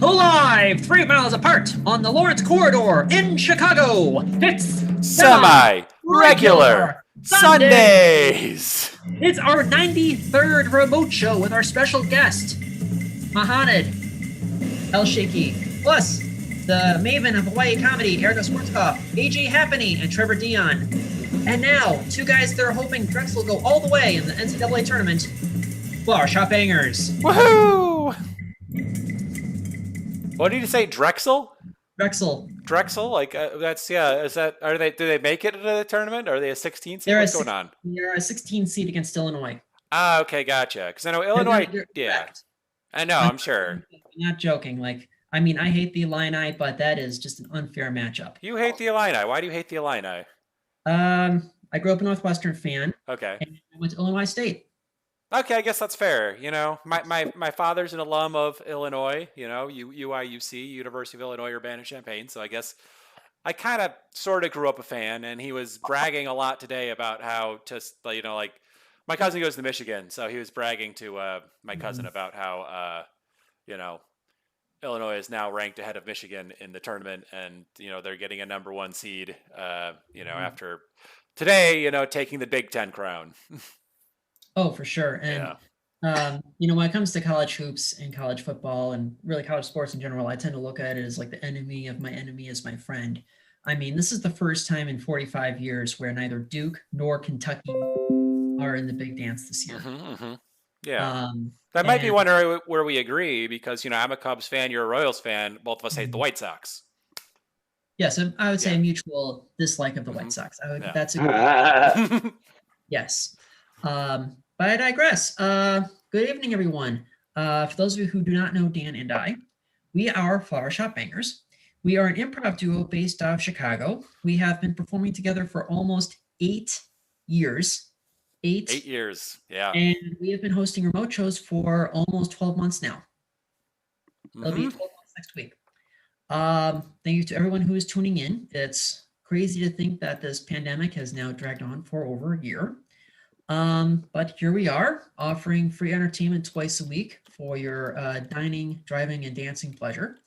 Live 3 miles apart on the Lawrence Corridor in Chicago. It's Semi-regular Sundays. It's our 93rd remote show with our special guest, Mohanad Elshieky, plus the maven of Hawaii comedy, Erika Swartzkopf, AJ Hapenny, and Trevor Dion. And now, two guys that are hoping Drexel will go all the way in the NCAA tournament, Flower Shop Bangers. Woohoo! What did you say, Drexel? Drexel. Like that's Is that do they make it into the tournament? Are they a 16 seed? What's going on? They're a 16 seed against Illinois. Ah, okay, gotcha. Because I know Illinois. I know. I'm sure. I'm not joking. I hate the Illini, but that is just an unfair matchup. You hate the Illini. Why do you hate the Illini? I grew up a Northwestern fan. Okay. And I went to Illinois State. Okay, I guess that's fair. My father's an alum of Illinois, UIUC, University of Illinois Urbana-Champaign. So I guess I kind of sort of grew up a fan, and he was bragging a lot today about how my cousin goes to Michigan. So he was bragging to my cousin about how, Illinois is now ranked ahead of Michigan in the tournament, and, they're getting a number one seed, after today, taking the Big Ten crown. Oh, for sure. And, when it comes to college hoops and college football and really college sports in general, I tend to look at it as like the enemy of my enemy is my friend. This is the first time in 45 years where neither Duke nor Kentucky are in the big dance this year. Yeah. That might be one area where we agree because, I'm a Cubs fan, you're a Royals fan. Both of us hate the White Sox. Yes, I would say a mutual dislike of the White Sox. That's a good yes. But I digress. Good evening, everyone. For those of you who do not know Dan and I, we are Flower Shop Bangers. We are an improv duo based out of Chicago. We have been performing together for almost 8 years. 8 years, yeah. And we have been hosting remote shows for almost 12 months now. It'll be 12 months next week. Thank you to everyone who is tuning in. It's crazy to think that this pandemic has now dragged on for over a year. But here we are offering free entertainment twice a week for your dining, driving, and dancing pleasure.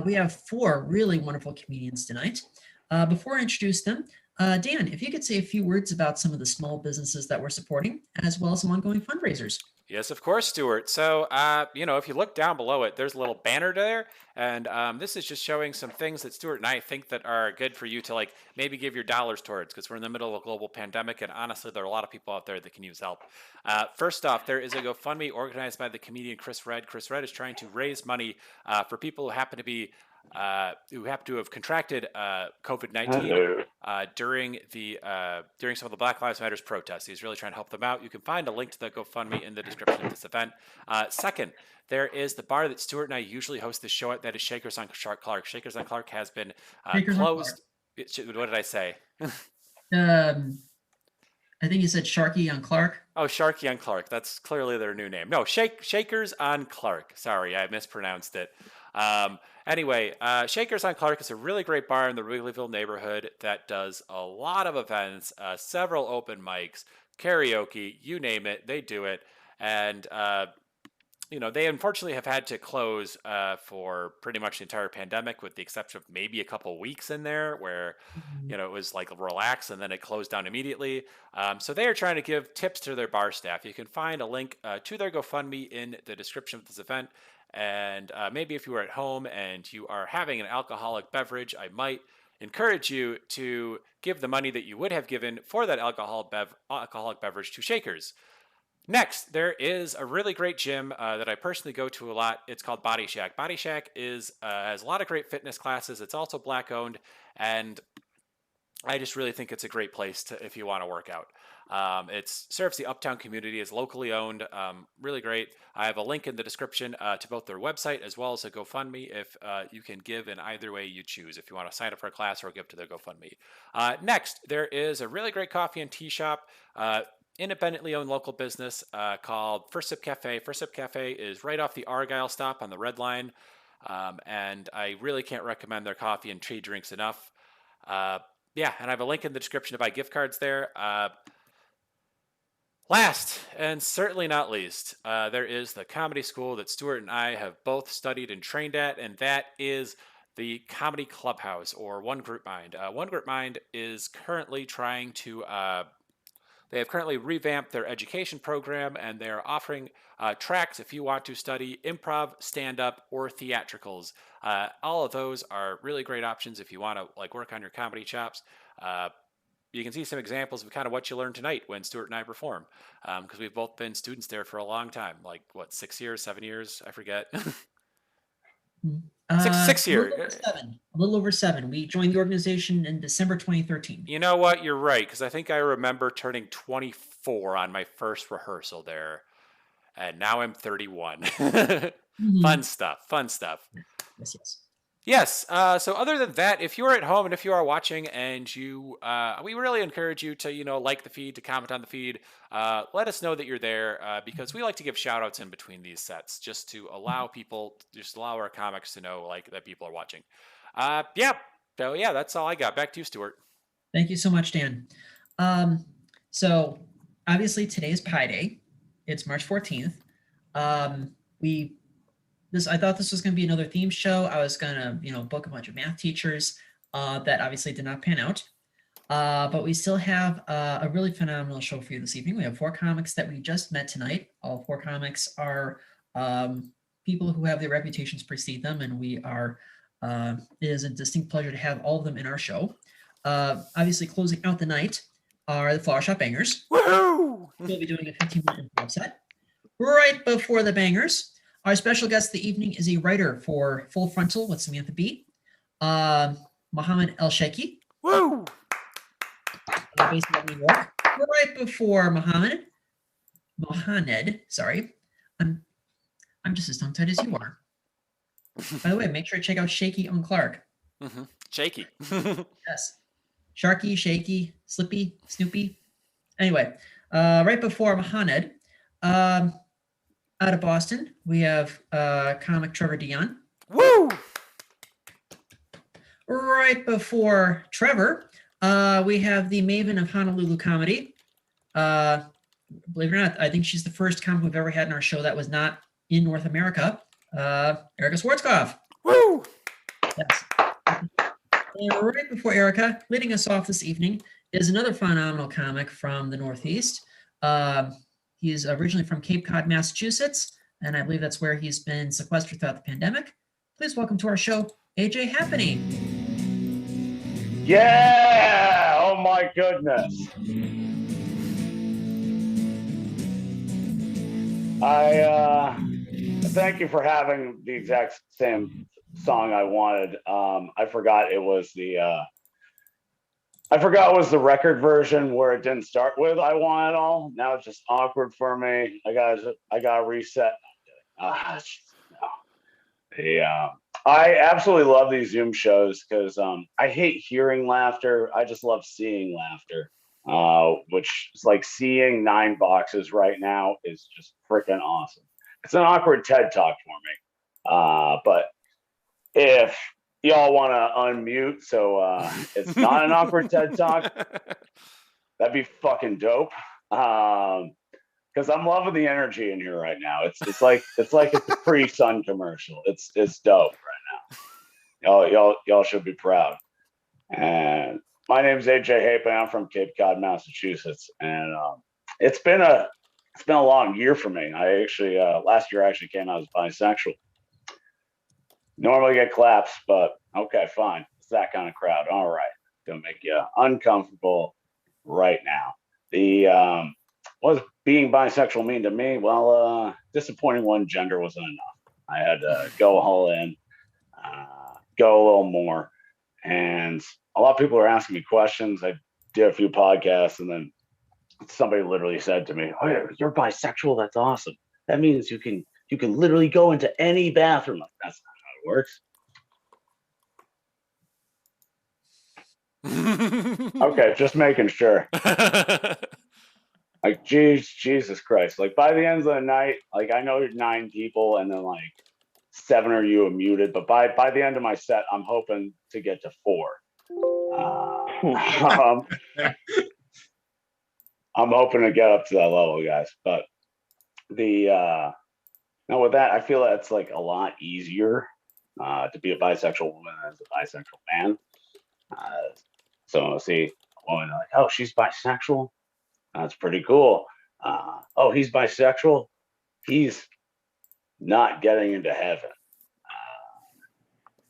We have 4 really wonderful comedians tonight. Before I introduce them, Dan, if you could say a few words about some of the small businesses that we're supporting, as well as some ongoing fundraisers. Yes, of course, Stuart. So, if you look down below it, there's a little banner there. And this is just showing some things that Stuart and I think that are good for you to maybe give your dollars towards, because we're in the middle of a global pandemic. And honestly, there are a lot of people out there that can use help. First off, there is a GoFundMe organized by the comedian Chris Redd. Chris Redd is trying to raise money for people who happen to have contracted COVID-19 during some of the Black Lives Matter protests. He's really trying to help them out. You can find a link to the GoFundMe in the description of this event. Second, there is the bar that Stuart and I usually host the show at. That is Shakers on Clark. Shakers on Clark has been closed. What did I say? I think you said Sharky on Clark. Oh, Sharky on Clark. That's clearly their new name. No, Shakers on Clark. Sorry, I mispronounced it. Anyway, Shakers on Clark is a really great bar in the Wrigleyville neighborhood that does a lot of events, several open mics, karaoke, you name it, they do it. And, they unfortunately have had to close for pretty much the entire pandemic, with the exception of maybe a couple weeks in there where, it was relax and then it closed down immediately. So they are trying to give tips to their bar staff. You can find a link to their GoFundMe in the description of this event. And maybe if you are at home and you are having an alcoholic beverage, I might encourage you to give the money that you would have given for that alcoholic beverage to Shakers. Next, there is a really great gym that I personally go to a lot. It's called Bodi Shak. Bodi Shak has a lot of great fitness classes. It's also Black owned, and I just really think it's a great place if you want to work out. It serves the uptown community, is locally owned, really great. I have a link in the description to both their website as well as a GoFundMe if you can give in either way you choose, if you want to sign up for a class or give to their GoFundMe. Next, there is a really great coffee and tea shop, independently owned local business called First Sip Cafe. First Sip Cafe is right off the Argyle stop on the Red Line, and I really can't recommend their coffee and tea drinks enough. And I have a link in the description to buy gift cards there. Last and certainly not least, there is the comedy school that Stuart and I have both studied and trained at, and that is the Comedy Clubhouse, or One Group Mind. One Group Mind is currently trying to they have currently revamped their education program, and they're offering tracks if you want to study improv, stand-up, or theatricals. All of those are really great options if you want to like work on your comedy chops. You can see some examples of kind of what you learned tonight when Stuart and I perform, because we've both been students there for a long time, like what, 6 years, 7 years, I forget. Six years. A little over seven. We joined the organization in December 2013. You know what? You're right, because I think I remember turning 24 on my first rehearsal there, and now I'm 31. Fun stuff. Yes. Yes. So other than that, if you're at home and if you are watching and you, we really encourage you to, like the feed, to comment on the feed. Let us know that you're there because we like to give shout outs in between these sets just to allow our comics to know like that people are watching. Yeah. So yeah, that's all I got. Back to you, Stuart. Thank you so much, Dan. So obviously today is Pi Day. It's March 14th. I thought this was going to be another theme show. I was going to, book a bunch of math teachers. That obviously did not pan out. But we still have a really phenomenal show for you this evening. We have 4 comics that we just met tonight. All 4 comics are people who have their reputations precede them, and it is a distinct pleasure to have all of them in our show. Obviously, closing out the night are the Flower Shop Bangers. Woohoo! We'll be doing a 15-minute improv set. Right before the Bangers, our special guest of the evening is a writer for Full Frontal with Samantha Bee, Mohamed Elshieky. Woo! Based in New York. Right before Mohanad, sorry. I'm just as tongue-tied as you are. By the way, make sure to check out Shaky on Clark. Mm-hmm. Shaky. Yes. Sharky, Shaky, Slippy, Snoopy. Anyway, right before Mohanad, out of Boston, we have comic Trevor Dion. Woo! Right before Trevor, we have the maven of Honolulu comedy. Believe it or not, I think she's the first comic we've ever had in our show that was not in North America. Erika Swartzkopf. Woo! Yes. And right before Erika, leading us off this evening, is another phenomenal comic from the Northeast. He is originally from Cape Cod, Massachusetts, and I believe that's where he's been sequestered throughout the pandemic. Please welcome to our show, AJ Hapenny. Yeah! Oh my goodness. I thank you for having the exact same song I wanted. I forgot it was the record version where it didn't start with "I Want It All." Now it's just awkward for me. I gotta reset. I absolutely love these Zoom shows because I hate hearing laughter. I just love seeing laughter, which is like seeing 9 boxes right now is just freaking awesome. It's an awkward TED Talk for me, but if y'all want to unmute so it's not an awkward TED Talk, that'd be fucking dope. Because I'm loving the energy in here right now. It's like a Capri Sun commercial. It's dope right now. Y'all should be proud. And my name's AJ Hapenny. I'm from Cape Cod, Massachusetts, and it's been a long year for me. I actually last year I actually came out as bisexual. Normally get claps, but okay, fine. It's that kind of crowd. All right, gonna make you uncomfortable right now. What does being bisexual mean to me? Well, disappointing one gender wasn't enough. I had to go all in, go a little more. And a lot of people are asking me questions. I did a few podcasts, and then somebody literally said to me, "Oh, you're bisexual? That's awesome. That means you can literally go into any bathroom." Like, that's not how it works. Okay, just making sure. Like, Jesus Christ. Like, by the end of the night, like, I know you're 9 people, and then, like, 7 of you are muted, but by the end of my set, I'm hoping to get to 4. I'm hoping to get up to that level, guys. But now with that, I feel that's like a lot easier to be a bisexual woman as a bisexual man. So see a woman like, oh, she's bisexual. That's pretty cool. Oh, he's bisexual. He's not getting into heaven.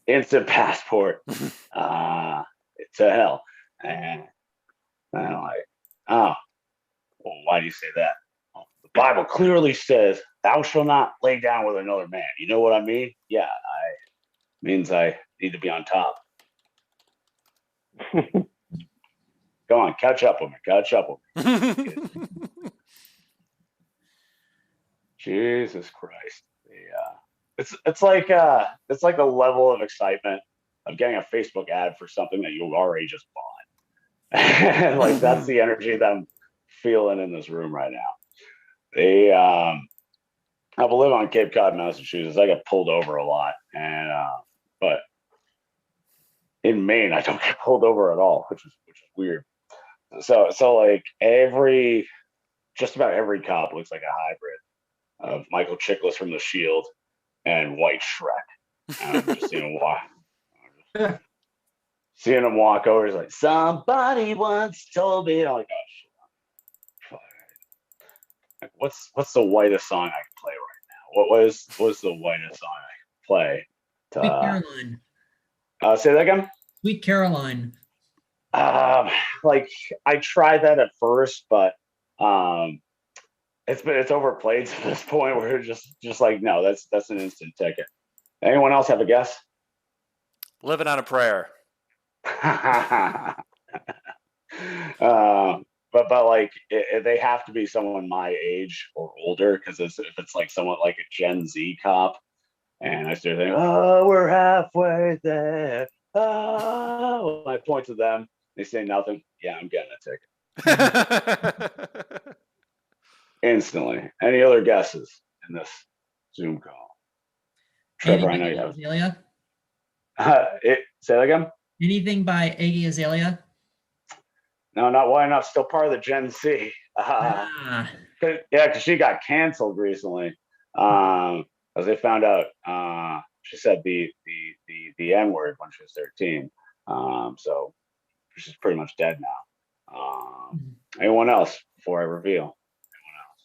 Instant passport to hell. And I'm like, oh, well, why do you say that? Well, the Bible clearly says, thou shalt not lay down with another man. You know what I mean? Yeah, means I need to be on top. Go on, catch up with me. Catch up with me. Jesus Christ. It's like a level of excitement of getting a Facebook ad for something that you already just bought. Like that's the energy that I'm feeling in this room right now. I live on Cape Cod, Massachusetts. I get pulled over a lot, and but in Maine I don't get pulled over at all, which is weird. So like just about every cop looks like a hybrid of Michael Chiklis from The Shield and White Shrek. And I'm just seeing him walk over. He's like, somebody once told me. I'm like, oh shit. Like, what's the whitest song I can play right now? What's the whitest song I can play? Sweet Caroline. Say that again. Sweet Caroline. Like I tried that at first, but it's overplayed to this point where it's just like, no, that's an instant ticket. Anyone else have a guess? Living on a Prayer. But like they have to be someone my age or older, because if it's like someone like a Gen Z cop, and I start thinking, oh, we're halfway there. Oh, I point to them. They say nothing. Yeah, I'm getting a ticket. Instantly. Any other guesses in this Zoom call? Trevor, I know you have. Azalea? Say that again? Anything by Iggy Azalea? No, not still part of the Gen Z. Because she got canceled recently. As they found out, she said the N-word when she was 13. So she's pretty much dead now. Anyone else before I reveal? Anyone else?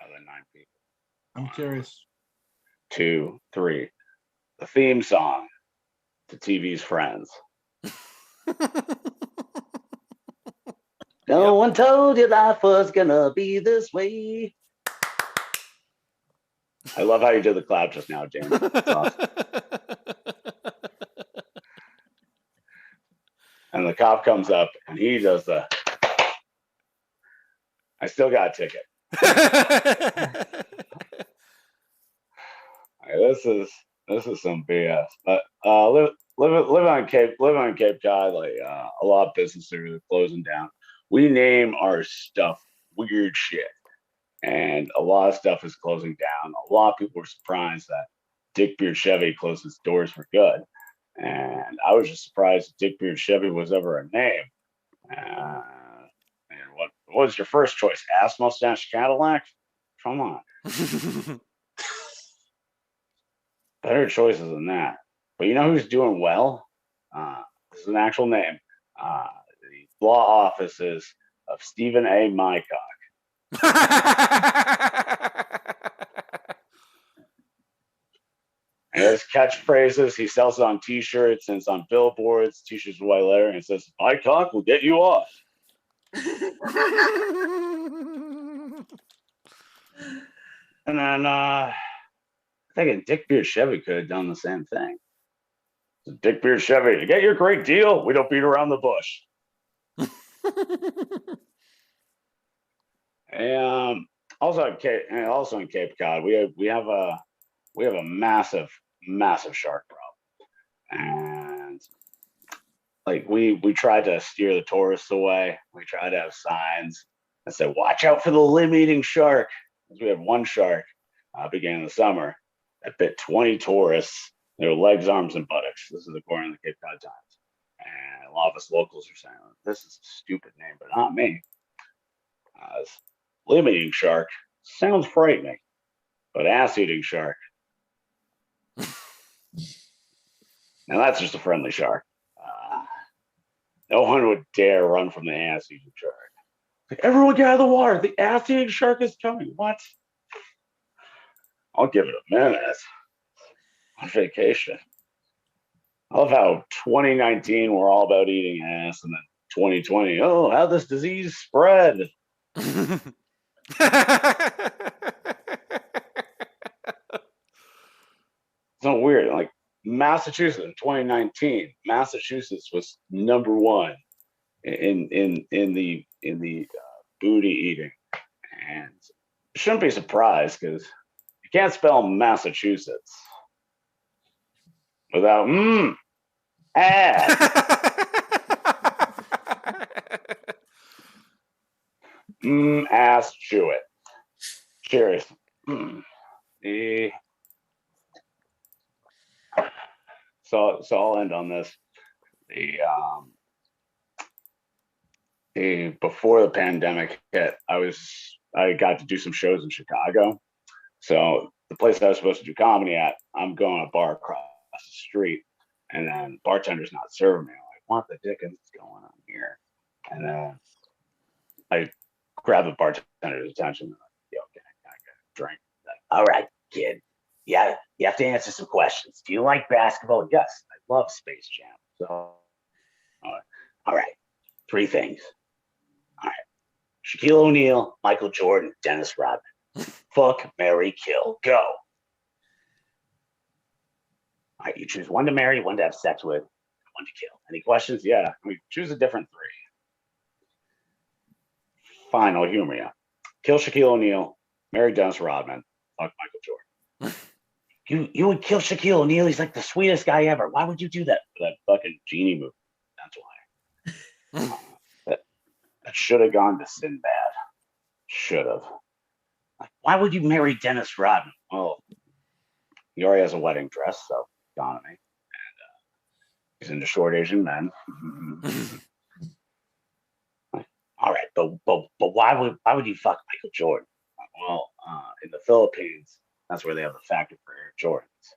Other than 9 people. I'm curious. 2, 3. The theme song to TV's Friends. No one told you life was gonna be this way. I love how you did the clap just now, James. That's awesome. And the cop comes up and he does the. I still got a ticket. This is some BS. But living on Cape Cod, like a lot of businesses are closing down. We name our stuff weird shit, and a lot of stuff is closing down. A lot of people were surprised that Dick Beard Chevy closed its doors for good, and I was just surprised Dick Beard Chevy was ever a name. And what was your first choice? Ass Mustache Cadillac? Come on. Better choices than that. But you know who's doing well? This is an actual name. The law offices of Stephen A. Mycock. And his catchphrases, he sells it on T-shirts and it's on billboards, T-shirts with white letter, and it says, Mycock will get you off. And then I'm thinking Dick Beard Chevy could have done the same thing. So Dick Beard Chevy, to get your great deal, we don't beat around the bush. And also in Cape Cod, we have a massive shark problem, and like we tried to steer the tourists away. We tried to have signs that said, "Watch out for the limb-eating shark." Because we had one shark beginning of the summer that bit 20 tourists. Their legs, arms, and buttocks. This is according to the Cape Cod Times. And a lot of us locals are saying, "This is a stupid name," but not me. Limb-eating shark sounds frightening, but ass-eating shark. Now that's just a friendly shark. No one would dare run from the ass-eating shark. Like, everyone get out of the water. The ass-eating shark is coming. What? I'll give it a minute. On vacation. I love how 2019 we're all about eating ass, and then 2020, oh, how this disease spread. It's so weird. Like Massachusetts in 2019, Massachusetts was number one in the booty eating, and you shouldn't be surprised because you can't spell Massachusetts without ass. Ass chew it. Cheers. So I'll end on this. Before the pandemic hit, I got to do some shows in Chicago. So the place I was supposed to do comedy at, I'm going to a bar across the street, and then bartender's not serving me. I'm like, what the dickens is going on here? And then I grab the bartender's attention. Like, yo, can I get a drink? Like, all right, kid. Yeah, you have to answer some questions. Do you like basketball? Yes, I love Space Jam. So, all right, 3 things. All right, Shaquille O'Neal, Michael Jordan, Dennis Rodman. Fuck, marry, kill, go. All right, you choose one to marry, one to have sex with, one to kill. Any questions? Yeah, choose a different 3. Fine, I'll humor you. Kill Shaquille O'Neal, marry Dennis Rodman, fuck Michael Jordan. You would kill Shaquille O'Neal? He's like the sweetest guy ever. Why would you do that? For that fucking genie movie. That's why. That should have gone to Sinbad. Should have. Like, why would you marry Dennis Rodman? Well, he already has a wedding dress, so economy. And he's into short Asian men. All right, but why would you fuck Michael Jordan? Well, in the Philippines, that's where they have the factory for Air Jordans.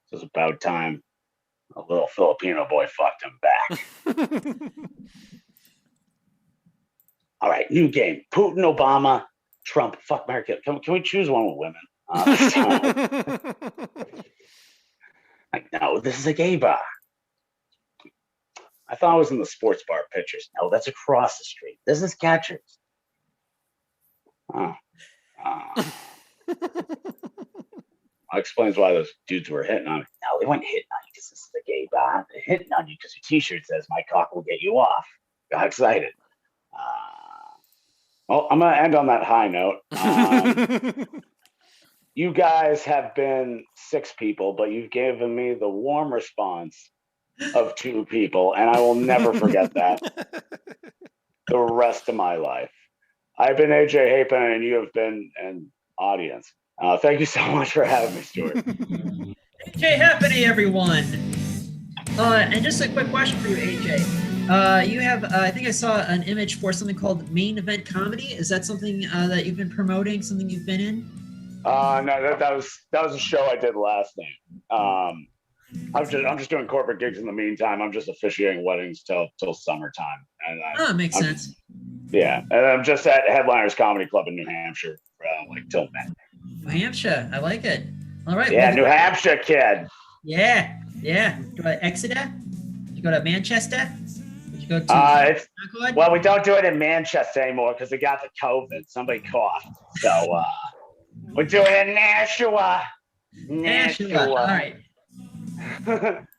So it's about time a little Filipino boy fucked him back. All right, new game. Putin, Obama, Trump, fuck America. Can we choose one with women? Like, no, this is a gay bar. I thought I was in the sports bar pictures. No, that's across the street. This is Catchers. That explains why those dudes were hitting on me. No, they weren't hitting on you because this is a gay bar. They're hitting on you because your t-shirt says, my cock will get you off. Got excited. Well, I'm going to end on that high note. You guys have been 6 people, but you've given me the warm response of 2 people, and I will never forget that the rest of my life. I've been AJ Hapenny, and you have been an audience. Thank you so much for having me, Stuart. AJ Hapenny, everyone. And just a quick question for you, AJ. You have, I think I saw an image for something called Main Event Comedy. Is that something that you've been promoting, something you've been in? No, that was a show I did last night. I'm just doing corporate gigs in the meantime. I'm just officiating weddings till summertime. And makes sense. Yeah, and I'm just at Headliners Comedy Club in New Hampshire, till May. New Hampshire, I like it. All right. Yeah, well, New Hampshire, kid. Yeah. Did you go to Exeter? Did you go to Manchester? Did you go to? Well, we don't do it in Manchester anymore because we got the COVID. Somebody coughed, so we're doing it in Nashua. All right.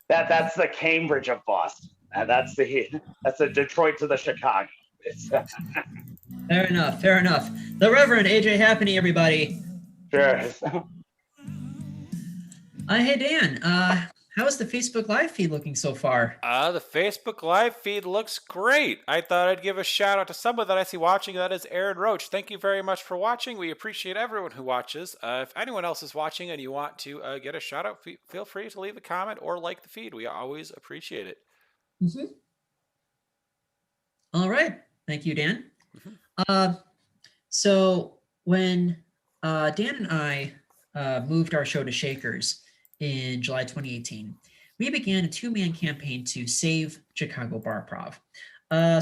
That's the Cambridge of Boston. That's the Detroit to the Chicago. Fair enough. The Reverend AJ Hapenny, everybody. Sure. Hey Dan, how is the Facebook Live feed looking so far? The Facebook Live feed looks great. I thought I'd give a shout out to someone that I see watching. That is Aaron Roach. Thank you very much for watching. We appreciate everyone who watches. If anyone else is watching and you want to get a shout out, feel free to leave a comment or like the feed. We always appreciate it. Mm-hmm. All right. Thank you, Dan. So when Dan and I moved our show to Shakers in July 2018, we began a two-man campaign to save Chicago Barprov.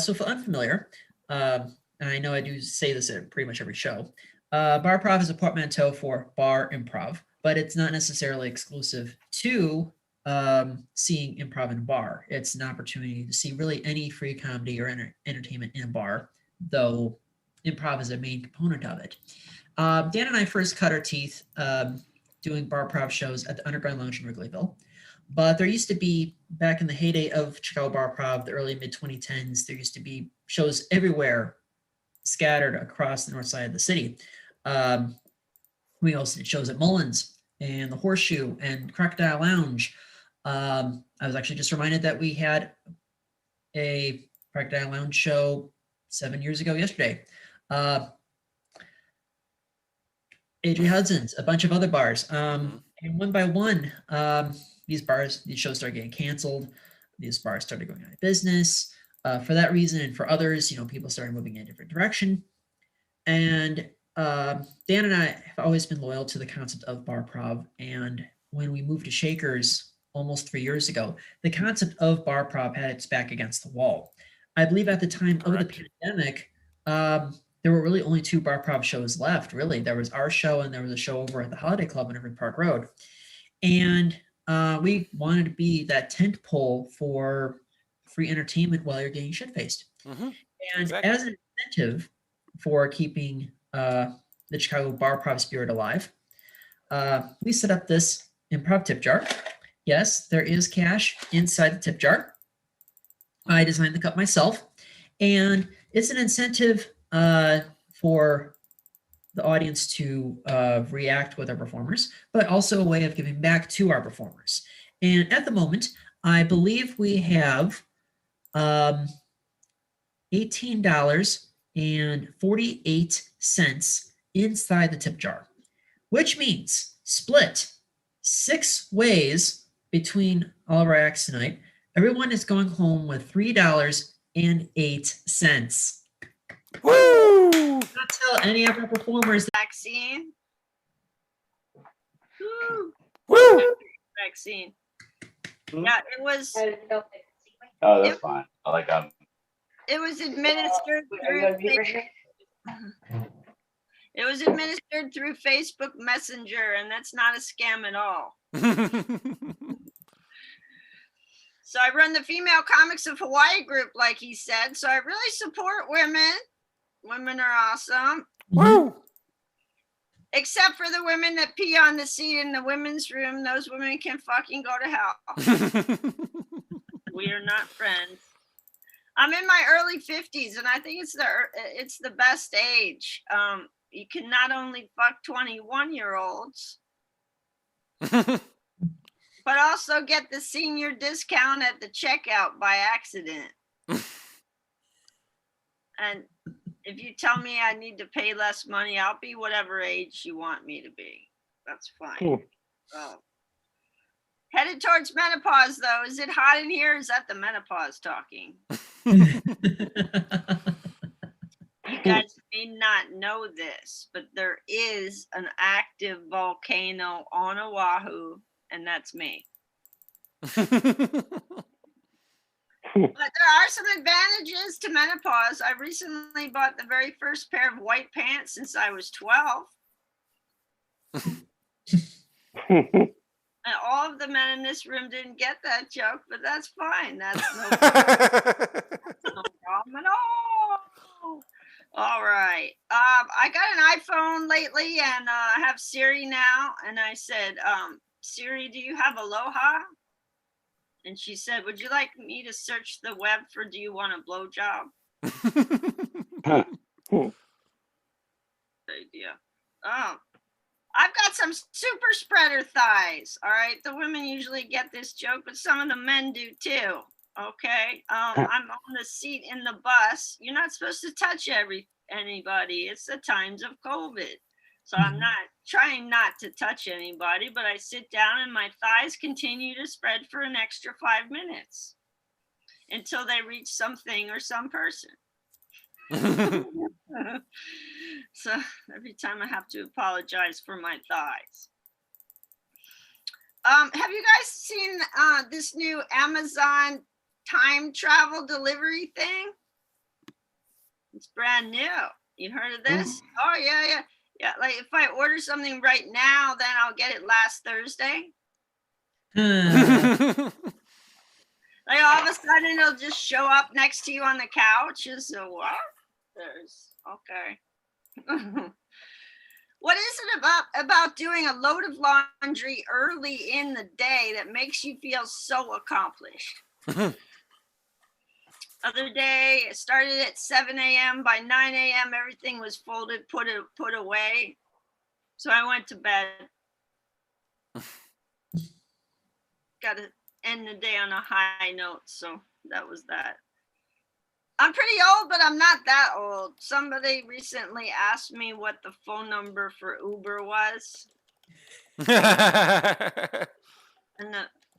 So for unfamiliar, and I know I do say this at pretty much every show, barprov is a portmanteau for bar improv, but it's not necessarily exclusive to seeing improv in a bar. It's an opportunity to see really any free comedy or entertainment in a bar, though improv is a main component of it. Dan and I first cut our teeth doing barprov shows at the Underground Lounge in Wrigleyville. But there used to be, back in the heyday of Chicago Barprov, the early mid-2010s, there used to be shows everywhere scattered across the north side of the city. We also did shows at Mullins and the Horseshoe and Crocodile Lounge. I was actually just reminded that we had a Crocodile Lounge show 7 years ago yesterday. AJ Hudson's, a bunch of other bars. And one by one, these shows started getting canceled. These bars started going out of business. For that reason and for others, people started moving in a different direction. And Dan and I have always been loyal to the concept of barprov. And when we moved to Shakers almost 3 years ago, the concept of barprov had its back against the wall. I believe at the time of the pandemic, there were really only two barprov shows left, really. There was our show and there was a show over at the Holiday Club on Irving Park Road. And we wanted to be that tent pole for free entertainment while you're getting shit-faced. And exactly. As an incentive for keeping the Chicago barprov spirit alive, we set up this improv tip jar. Yes, there is cash inside the tip jar. I designed the cup myself. And it's an incentive for the audience to react with our performers, but also a way of giving back to our performers. And at the moment, I believe we have $18.48 inside the tip jar, which means split 6 ways between all of our acts tonight. Everyone is going home with $3.08. Woo! Not tell any of our performers that vaccine. Woo! Vaccine. Yeah, it was. Oh, that's fine. I like that. It was administered through. It was administered through Facebook Messenger, and that's not a scam at all. So I run the Female Comics of Hawaii group, like he said. So I really support women. Women are awesome. Woo! Except for the women that pee on the seat in the women's room. Those women can fucking go to hell. We are not friends. I'm in my early 50s, and I think it's the best age. You can not only fuck 21-year-olds, but also get the senior discount at the checkout by accident. And if you tell me I need to pay less money, I'll be whatever age you want me to be. That's fine. Cool. Headed towards menopause, though. Is it hot in here? Is that the menopause talking? You guys may not know this, but there is an active volcano on Oahu, and that's me. But there are some advantages to menopause. I recently bought the very first pair of white pants since I was 12. And all of the men in this room didn't get that joke, but that's fine. That's no problem at all. All right. I got an iPhone lately, and I have Siri now. And I said, Siri, do you have Aloha? And she said, would you like me to search the web for do you want a blowjob? Idea. I've got some super spreader thighs. All right. The women usually get this joke, but some of the men do too. Okay. I'm on the seat in the bus. You're not supposed to touch anybody. It's the times of COVID. So I'm not trying not to touch anybody, but I sit down and my thighs continue to spread for an extra 5 minutes until they reach something or some person. So every time I have to apologize for my thighs. Have you guys seen this new Amazon time travel delivery thing? It's brand new. You heard of this? Oh, yeah. Like if I order something right now, then I'll get it last Thursday. Like all of a sudden it'll just show up next to you on the couch. So what? There's okay. What is it about doing a load of laundry early in the day that makes you feel so accomplished? Other day, it started at 7 a.m. By 9 a.m., everything was folded, put away. So I went to bed. Got to end the day on a high note. So that was that. I'm pretty old, but I'm not that old. Somebody recently asked me what the phone number for Uber was. And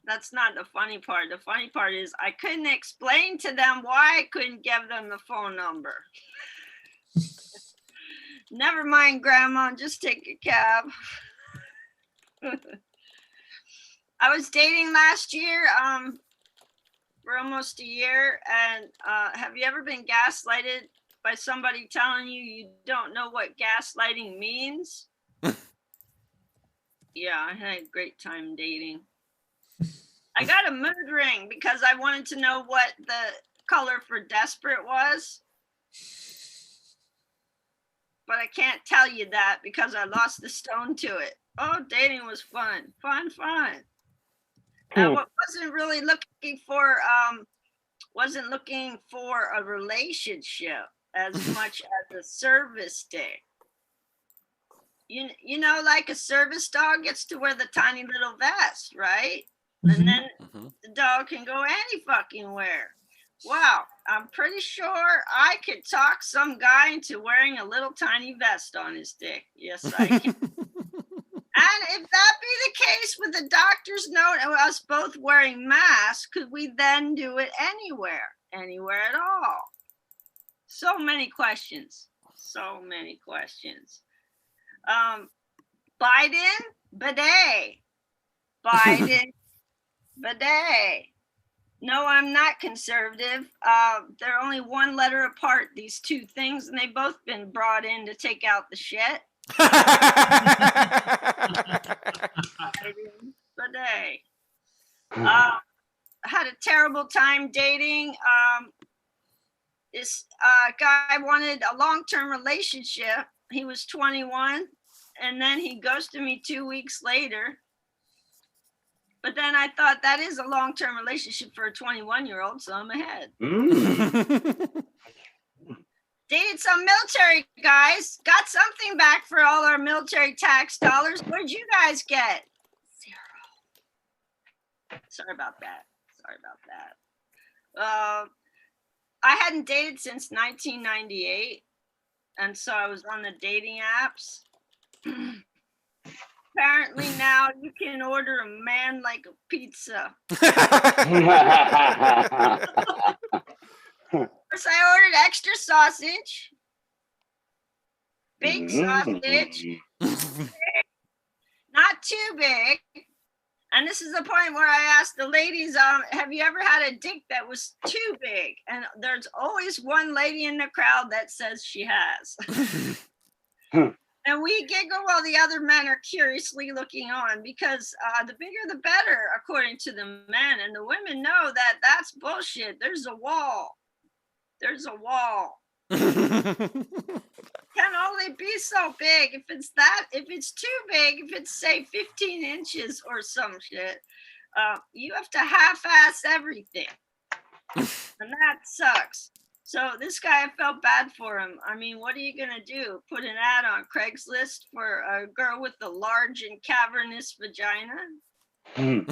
that's not the funny part. The funny part is I couldn't explain to them why I couldn't give them the phone number. Never mind, Grandma, just take a cab. I was dating last year for almost a year. And have you ever been gaslighted by somebody telling you don't know what gaslighting means? Yeah, I had a great time dating. I got a mood ring because I wanted to know what the color for desperate was. But I can't tell you that because I lost the stone to it. Oh, dating was fun. And what wasn't really looking for a relationship as much as a service day. You know, like a service dog gets to wear the tiny little vest, right? And then the dog can go any fucking where. Wow, I'm pretty sure I could talk some guy into wearing a little tiny vest on his dick. Yes, I can. And if that be the case with the doctor's note and us both wearing masks, could we then do it anywhere at all? So many questions. Biden, bidet. No, I'm not conservative. They're only one letter apart, these two things, and they've both been brought in to take out the shit. Bidet. Had a terrible time dating. This guy wanted a long-term relationship. He was 21, and then he ghosted me 2 weeks later. But then I thought that is a long-term relationship for a 21-year-old, so I'm ahead. Dated some military guys. Got something back for all our military tax dollars. What did you guys get? 0. Sorry about that. I hadn't dated since 1998, and so I was on the dating apps. Apparently now you can order a man like a pizza. First I ordered extra sausage, big sausage, not too big. And this is the point where I asked the ladies, have you ever had a dick that was too big? And there's always one lady in the crowd that says she has. And we giggle while the other men are curiously looking on because the bigger the better, according to the men. And the women know that that's bullshit. There's a wall. Can only be so big. If it's too big, if it's say 15 inches or some shit, you have to half-ass everything. And that sucks. So this guy, I felt bad for him. I mean, what are you gonna do? Put an ad on Craigslist for a girl with a large and cavernous vagina? I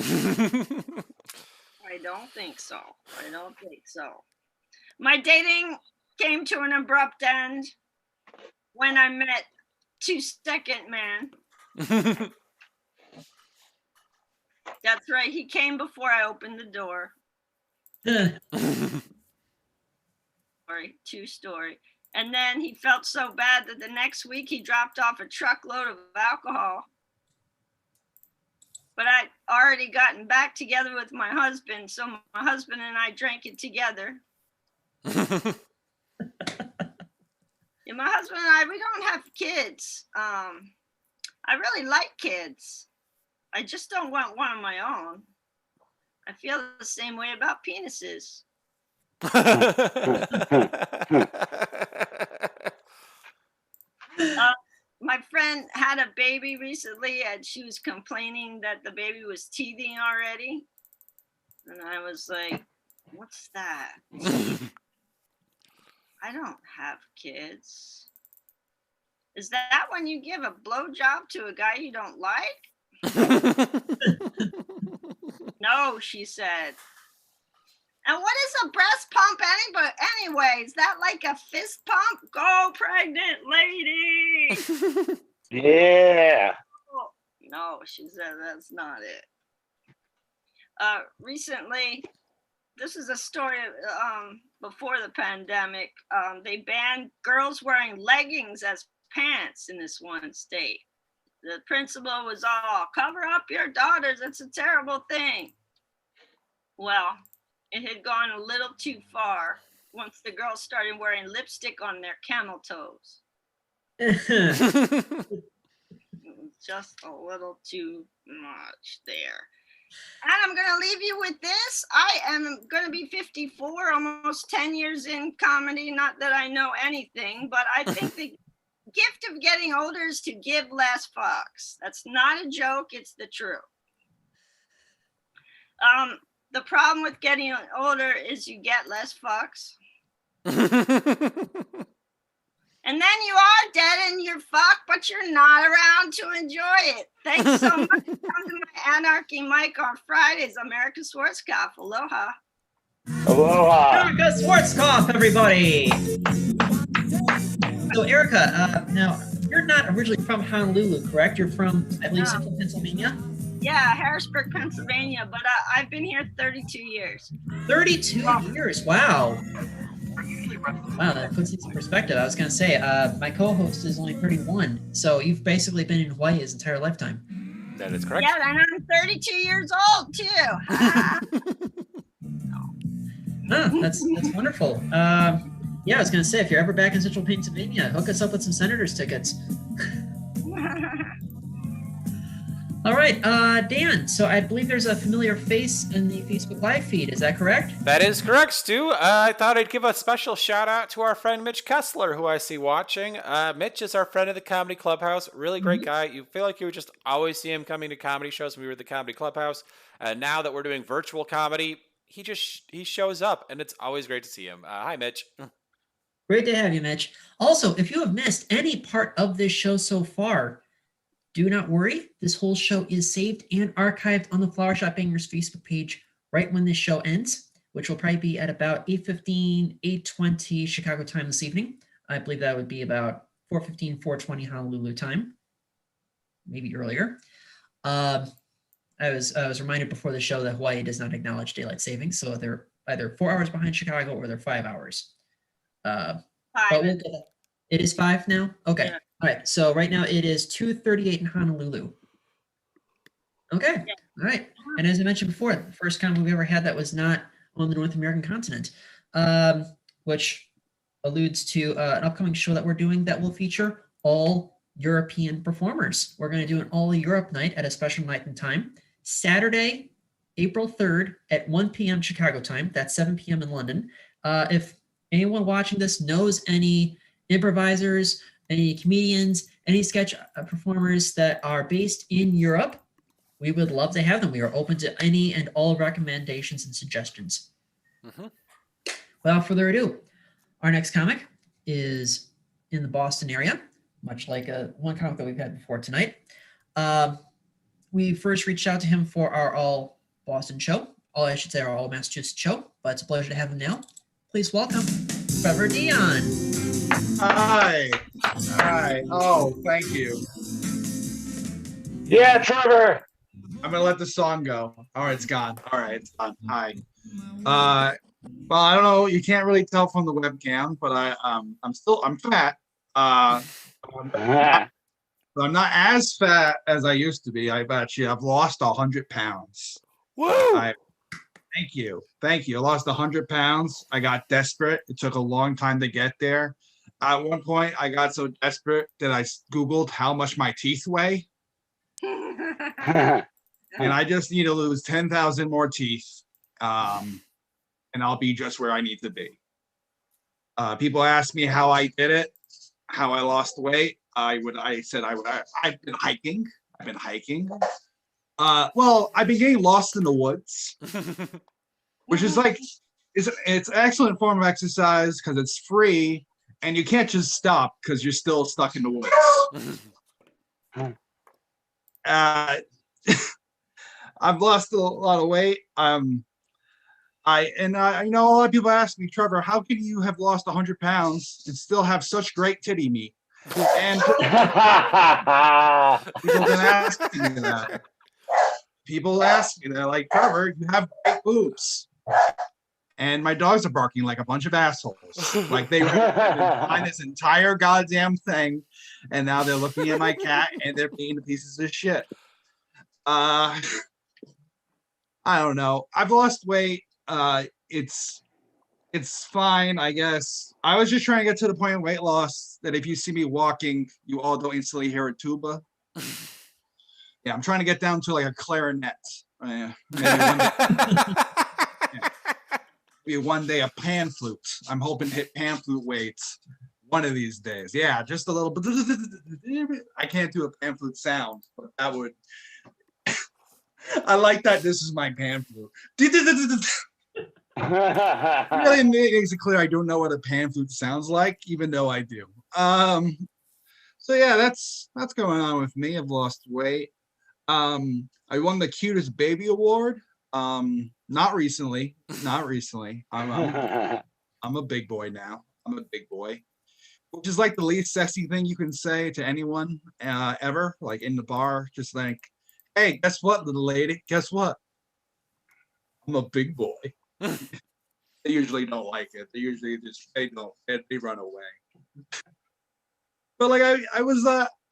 don't think so. My dating came to an abrupt end when I met 2-second man. That's right. He came before I opened the door. True story. And then he felt so bad that the next week he dropped off a truckload of alcohol. But I'd already gotten back together with my husband, so my husband and I drank it together. Yeah, my husband and I, we don't have kids. I really like kids. I just don't want one of my own. I feel the same way about penises. My friend had a baby recently and she was complaining that the baby was teething already. And I was like, what's that? I don't have kids. Is that when you give a blowjob to a guy you don't like? No, she said. And what is a breast pump anyway? Is that like a fist pump? Go, pregnant lady. Yeah. Oh, no, she said that's not it. Recently, this is a story before the pandemic. They banned girls wearing leggings as pants in this one state. The principal was all, cover up your daughters. It's a terrible thing. Well, it had gone a little too far once the girls started wearing lipstick on their camel toes. Just a little too much there. And I'm going to leave you with this. I am going to be 54, almost 10 years in comedy. Not that I know anything, but I think the gift of getting older is to give less fucks. That's not a joke. It's the truth. The problem with getting older is you get less fucks. And then you are dead and you're fucked, but you're not around to enjoy it. Thanks so much for coming to my Anarchy Mic on Fridays. I'm Erika Swartzkopf. Aloha. Aloha. Erika Swartzkopf, everybody. So Erika, now you're not originally from Honolulu, correct? You're from, I believe, Central Pennsylvania? Yeah, Harrisburg, Pennsylvania, but I've been here 32 years. 32 years, wow. Wow, that puts it in perspective. I was going to say, my co-host is only 31, so you've basically been in Hawaii his entire lifetime. That is correct. Yeah, and I'm 32 years old, too. That's wonderful. Yeah, I was going to say, if you're ever back in Central Pennsylvania, hook us up with some Senators tickets. All right, Dan, so I believe there's a familiar face in the Facebook Live feed. Is that correct? That is correct, Stu. I thought I'd give a special shout out to our friend Mitch Kessler, who I see watching. Mitch is our friend of the Comedy Clubhouse. Really great guy. You feel like you would just always see him coming to comedy shows when we were at the Comedy Clubhouse. Now that we're doing virtual comedy, he shows up, and it's always great to see him. Hi, Mitch. Great to have you, Mitch. Also, if you have missed any part of this show so far, do not worry. This whole show is saved and archived on the Flower Shop Bangers Facebook page right when this show ends, which will probably be at about 8:15, 8:20 Chicago time this evening. I believe that would be about 4:15, 4:20 Honolulu time, maybe earlier. I was reminded before the show that Hawaii does not acknowledge daylight savings, so they're either 4 hours behind Chicago or they're 5 hours. But we'll get that. It is 5 now? Okay. Yeah. All right. So right now it is 2:38 in Honolulu. Okay. Yeah. All right. And as I mentioned before, the first comedy we've ever had that was not on the North American continent, which alludes to an upcoming show that we're doing that will feature all European performers. We're going to do an all Europe night at a special night and time. Saturday, April 3rd at 1 p.m. Chicago time. That's 7 p.m. in London. If anyone watching this knows any improvisers, any comedians, any sketch performers that are based in Europe, we would love to have them. We are open to any and all recommendations and suggestions. Without further ado, our next comic is in the Boston area, much like one comic that we've had before tonight. We first reached out to him for our All Boston show, I should say our All Massachusetts show, but it's a pleasure to have him now. Please welcome Trevor Dion. Hi. Hi. Oh, thank you. Yeah, Trevor. I'm gonna let the song go. All right, it's gone. All right, it's done. Hi. Well, I don't know. You can't really tell from the webcam, but I'm fat. I'm not as fat as I used to be. I've lost 100 pounds. Woo! Thank you. I lost 100 pounds. I got desperate. It took a long time to get there. At one point, I got so desperate that I Googled how much my teeth weigh. And I just need to lose 10,000 more teeth. And I'll be just where I need to be. People ask me how I did it, how I lost weight. I've been hiking. Well, I've been getting lost in the woods, which is like, it's an excellent form of exercise because it's free and you can't just stop because you're still stuck in the woods. I've lost a lot of weight. A lot of people ask me, Trevor, how can you have lost 100 pounds and still have such great titty meat? And people been asking me that. People ask me, they're like, Trevor, you have great boobs. And my dogs are barking like a bunch of assholes. Like they find this entire goddamn thing, and now they're looking at my cat and they're being pieces of shit. I don't know. I've lost weight. It's fine, I guess. I was just trying to get to the point of weight loss that if you see me walking, you all don't instantly hear a tuba. Yeah, I'm trying to get down to like a clarinet. Maybe one day a pan flute. I'm hoping to hit pan flute weights one of these days. Yeah, just a little bit. I can't do a pan flute sound, but that would. I like that. This is my pan flute. Really makes it clear I don't know what a pan flute sounds like, even though I do. So yeah, that's going on with me. I've lost weight. I won the cutest baby award. Not recently. I'm a big boy now. I'm a big boy, which is like the least sexy thing you can say to anyone ever. Like in the bar, just like, hey, guess what, little lady? Guess what? I'm a big boy. They usually don't like it. They usually just they run away. But like I was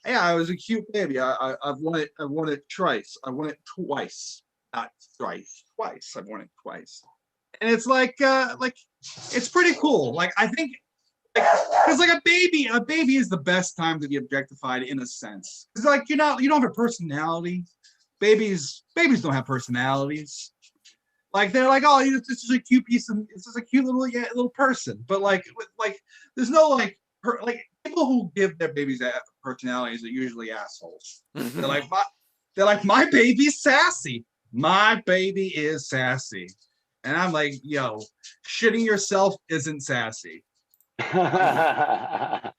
I was a cute baby. I've won it twice. I won it twice, not thrice. Twice. I've won it twice, and it's like it's pretty cool. Like I think, because like a baby is the best time to be objectified in a sense. It's like you don't have a personality. Babies don't have personalities. Like they're like, oh, this is a cute this is a cute little person. But like there's no like people who give their babies personalities are usually assholes. They're like my baby's sassy. My baby is sassy. And I'm like, yo, shitting yourself isn't sassy. Because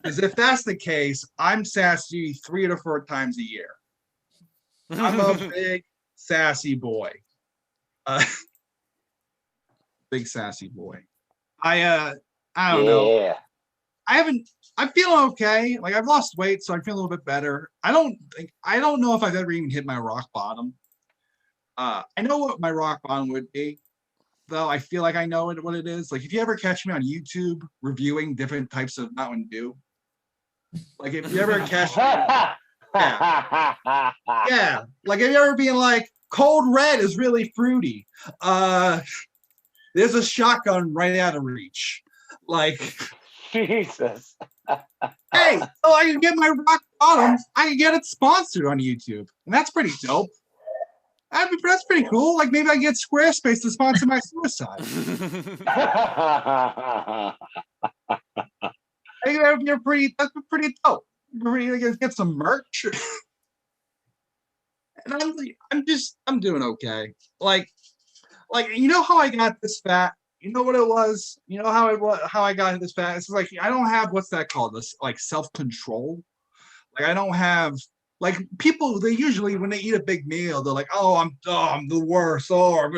if that's the case, I'm sassy 3 to 4 times a year. I'm a big sassy boy. Big sassy boy. I don't know. I'm feeling okay. Like I've lost weight, so I feel a little bit better. I don't know if I've ever even hit my rock bottom. I know what my rock bottom would be, though. I feel like I know what it is. Like if you ever catch me on YouTube reviewing different types of Mountain Dew, like if you ever catch me, yeah, like if you ever being like, Cold Red is really fruity. There's a shotgun right out of reach. Like Jesus. Hey, so I can get my rock bottom. I can get it sponsored on YouTube, and that's pretty dope. That's pretty cool. Like maybe I can get Squarespace to sponsor my suicide. I think that's pretty dope. Get some merch. And I'm doing okay. Like you know how I got this fat? You know what it was? You know how I got this fat? It's like I don't have what's that called? This like self-control. Like I don't have like people. They usually when they eat a big meal, they're like, "Oh, I'm the worst. Oh,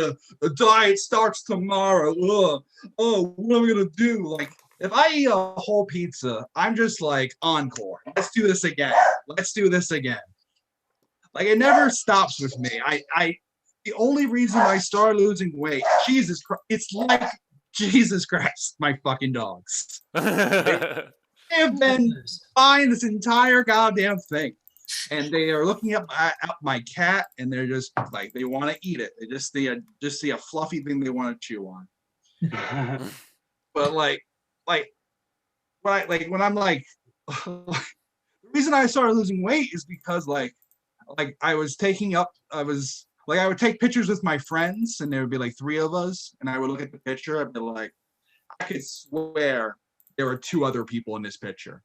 the diet starts tomorrow. Ugh. Oh, what am I gonna do?" Like if I eat a whole pizza, I'm just like encore. Let's do this again. Let's do this again. Like it never stops with me. The only reason I started losing weight, Jesus Christ, it's like Jesus Christ, my fucking dogs. They have been buying this entire goddamn thing. And they are looking at my cat, and they're just like, they want to eat it. They just see a fluffy thing they want to chew on. But when I'm like, the reason I started losing weight is because like I would take pictures with my friends, and there would be like 3 of us, and I would look at the picture, I'd be like, I could swear there were 2 other people in this picture.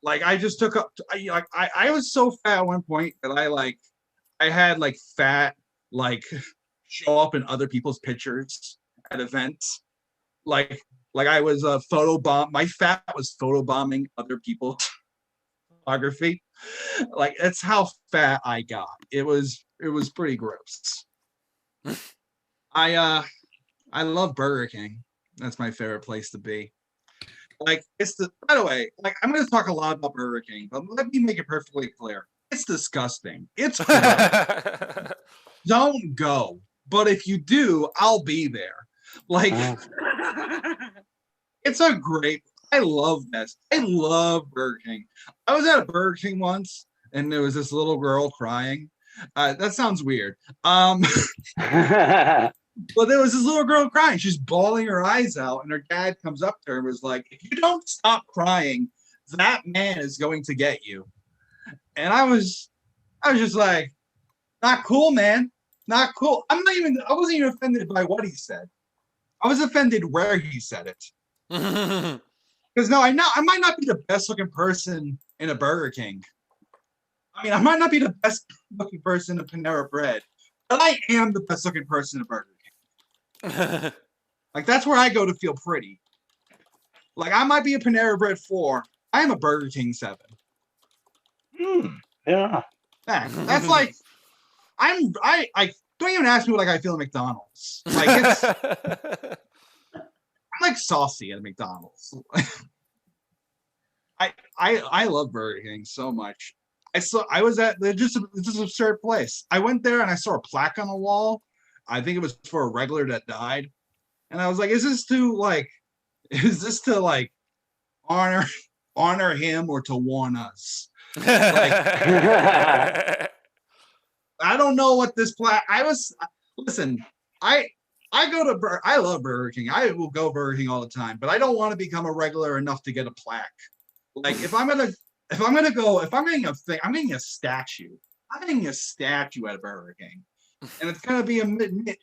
Like I just took up. I was so fat at one point that I had like fat show up in other people's pictures at events. Like I was my fat was photobombing other people's photography. Like that's how fat I got. It was pretty gross. I love Burger King. That's my favorite place to be. Like by the way, like I'm going to talk a lot about Burger King, but let me make it perfectly clear. It's disgusting. It's gross. Don't go. But if you do, I'll be there. Like it's I love this. I love Burger King. I was at a Burger King once, and there was this little girl crying. That sounds weird. But there was this little girl crying. She's bawling her eyes out, and her dad comes up to her and was like, if you don't stop crying, that man is going to get you. And I was just like, not cool, man. Not cool. I wasn't even offended by what he said. I was offended where he said it. Because I might not be the best looking person in a Burger King. I mean, I might not be the best looking person in Panera Bread, but I am the best looking person in Burger King. Like that's where I go to feel pretty. Like I might be a Panera Bread 4. I am a Burger King 7. Yeah. That's like I don't even ask me what I feel at McDonald's. Like it's I'm like saucy at McDonald's. I love Burger King so much. I was at just an absurd place. I went there and I saw a plaque on the wall. I think it was for a regular that died. And I was like, is this to honor him or to warn us? Like, I don't know what this plaque. Listen, I love Burger King. I will go Burger King all the time, but I don't want to become a regular enough to get a plaque. Like if I'm getting a thing, I'm getting a statue. I'm getting a statue at a Burger King. And it's gonna be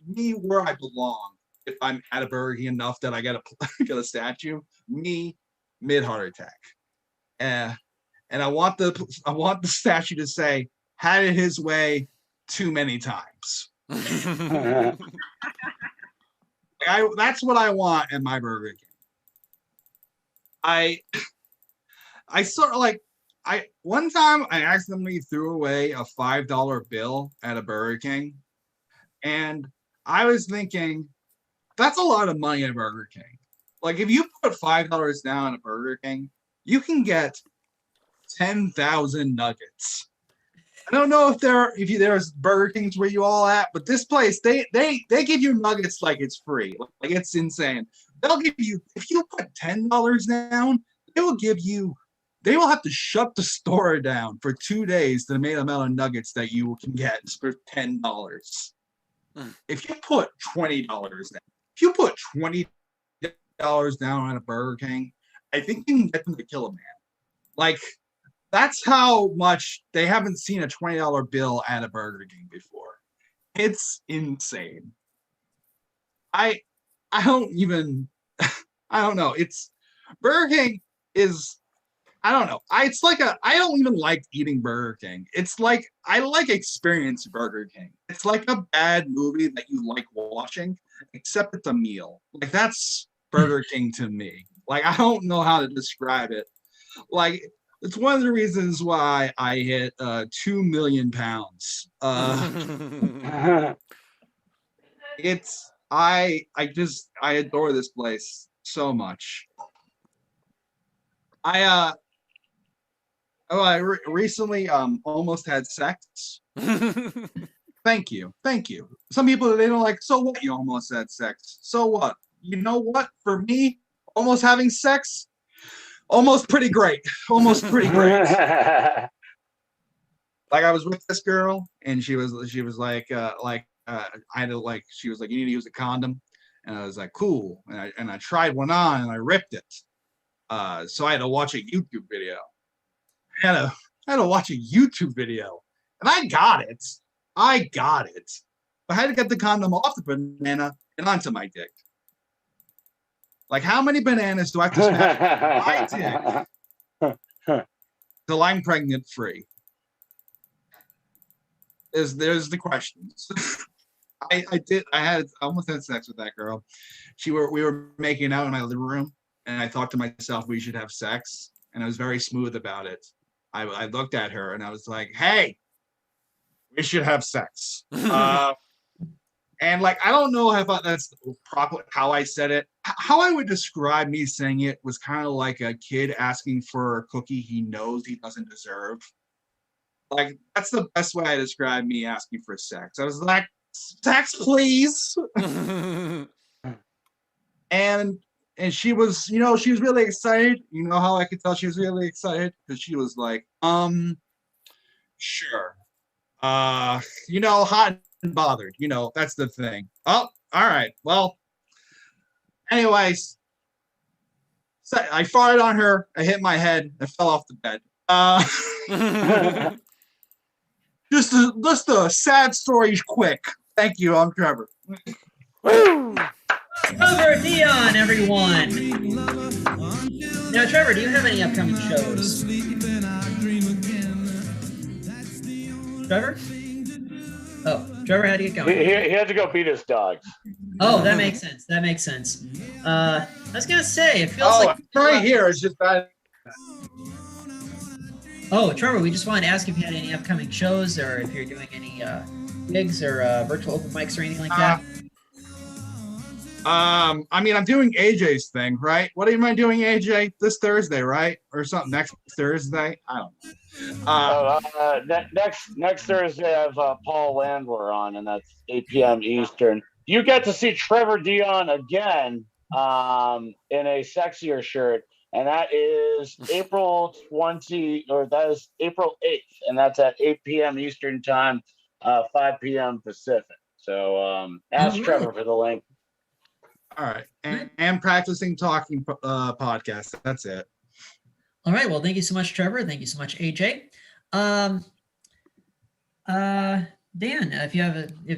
me where I belong. If I'm at a Burger King enough that I get a statue, me mid heart attack, and I want the statue to say had it his way too many times. That's what I want at my Burger King. I sort of like one time I accidentally threw away a $5 bill at a Burger King. And I was thinking, that's a lot of money at Burger King. Like if you put $5 down at Burger King, you can get 10,000 nuggets. I don't know if there's Burger Kings where you all at, but this place they give you nuggets like it's free. Like it's insane. They'll give you, if you put $10 down, they will have to shut the store down for 2 days to the amount of nuggets that you can get for $10. If you put $20 down on a Burger King, I think you can get them to kill a man. Like that's how much they haven't seen a $20 bill at a Burger King before. It's insane. I don't know. It's Burger King is. I don't know. I don't even like eating Burger King. It's like I like experience Burger King. It's like a bad movie that you like watching, except it's a meal. Like that's Burger King to me. Like I don't know how to describe it. Like it's one of the reasons why I hit 2 million pounds. I adore this place so much. I recently almost had sex. Thank you. Some people, they don't like, so what, you almost had sex? So what? You know what? For me, almost having sex, almost pretty great. Almost pretty great. Like, I was with this girl, and she was like, I had to, like, she was like, you need to use a condom. And I was like, cool. And I tried one on, and I ripped it. So I had to watch a YouTube video. I had to watch a YouTube video. And I got it. I had to get the condom off the banana and onto my dick. Like, how many bananas do I have to smash my dick till I'm pregnant free? There's the questions. I almost had sex with that girl. We were making out in my living room, and I thought to myself, we should have sex. And I was very smooth about it. I looked at her and I was like, hey, we should have sex. And like, I don't know if that's proper how I said it. How I would describe me saying it was kind of like a kid asking for a cookie he knows he doesn't deserve. Like, that's the best way I describe me asking for sex. I was like, sex, please. and she was, she was really excited. You know how I could tell she was really excited? Because she was like, sure. Hot and bothered. That's the thing. Oh, all right. Well, anyways, so I farted on her. I hit my head. I fell off the bed. Just a sad story quick. Thank you. I'm Trevor. Trevor Dion, everyone. Now, Trevor, do you have any upcoming shows? Trevor? Oh, Trevor had to get going. He had to go beat his dogs. Oh, that makes sense. I was going to say, it feels like... right here is just bad. Oh, Trevor, we just wanted to ask if you had any upcoming shows or if you're doing any gigs or virtual open mics or anything like that. I mean, I'm doing AJ's thing, right? What am I doing, AJ? This Thursday, right? Or something next Thursday? I don't know. Next Thursday, I have Paul Landwehr on, and that's 8 p.m. Eastern. You get to see Trevor Dion again in a sexier shirt, and that is April 8th, and that's at 8 p.m. Eastern time, 5 p.m. Pacific. So ask Trevor for the link. All right, and practicing talking podcast. That's it. All right. Well, thank you so much, Trevor. Thank you so much, AJ. Dan, if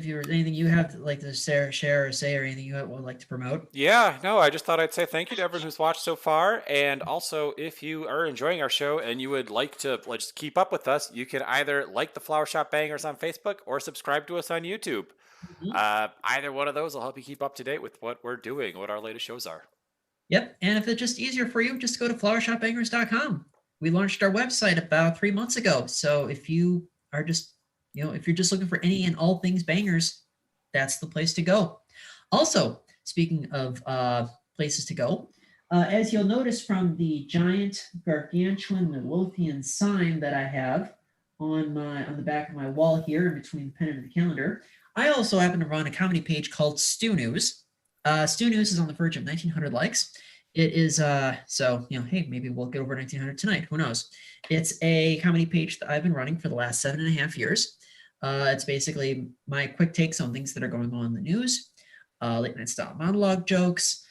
there's anything you have to like to share or say, or anything you would like to promote. Yeah, no, I just thought I'd say thank you to everyone who's watched so far. And also, if you are enjoying our show and you would like to just keep up with us, you can either like the Flower Shop Bangers on Facebook or subscribe to us on YouTube. Mm-hmm. Either one of those will help you keep up to date with what we're doing, what our latest shows are. Yep. And if it's just easier for you, just go to flowershopbangers.com. We launched our website about 3 months ago. So if you are just, if you're just looking for any and all things bangers, that's the place to go. Also, speaking of places to go, as you'll notice from the giant gargantuan Midlothian sign that I have on the back of my wall here in between the pen and the calendar, I also happen to run a comedy page called Stu News. Stu News is on the verge of 1,900 likes. It is, hey, maybe we'll get over 1,900 tonight. Who knows? It's a comedy page that I've been running for the last 7.5 years. It's basically my quick takes on things that are going on in the news, late night style monologue jokes.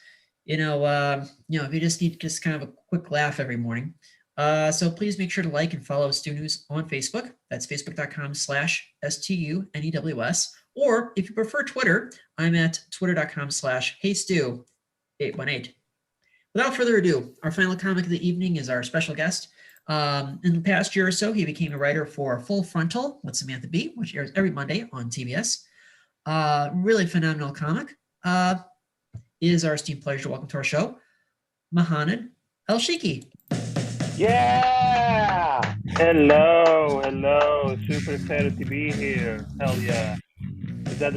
If you just need just kind of a quick laugh every morning. So please make sure to like and follow Stu News on Facebook. That's facebook.com/STUNEWS. Or if you prefer Twitter, I'm at twitter.com/HeyStu818. Without further ado, our final comic of the evening is our special guest. In the past year or so, he became a writer for Full Frontal with Samantha Bee, which airs every Monday on TBS. Really phenomenal comic. Is our esteemed pleasure. Welcome to our show, Mohanad Elshieky. Yeah! Hello. Super excited to be here. Hell yeah. Is that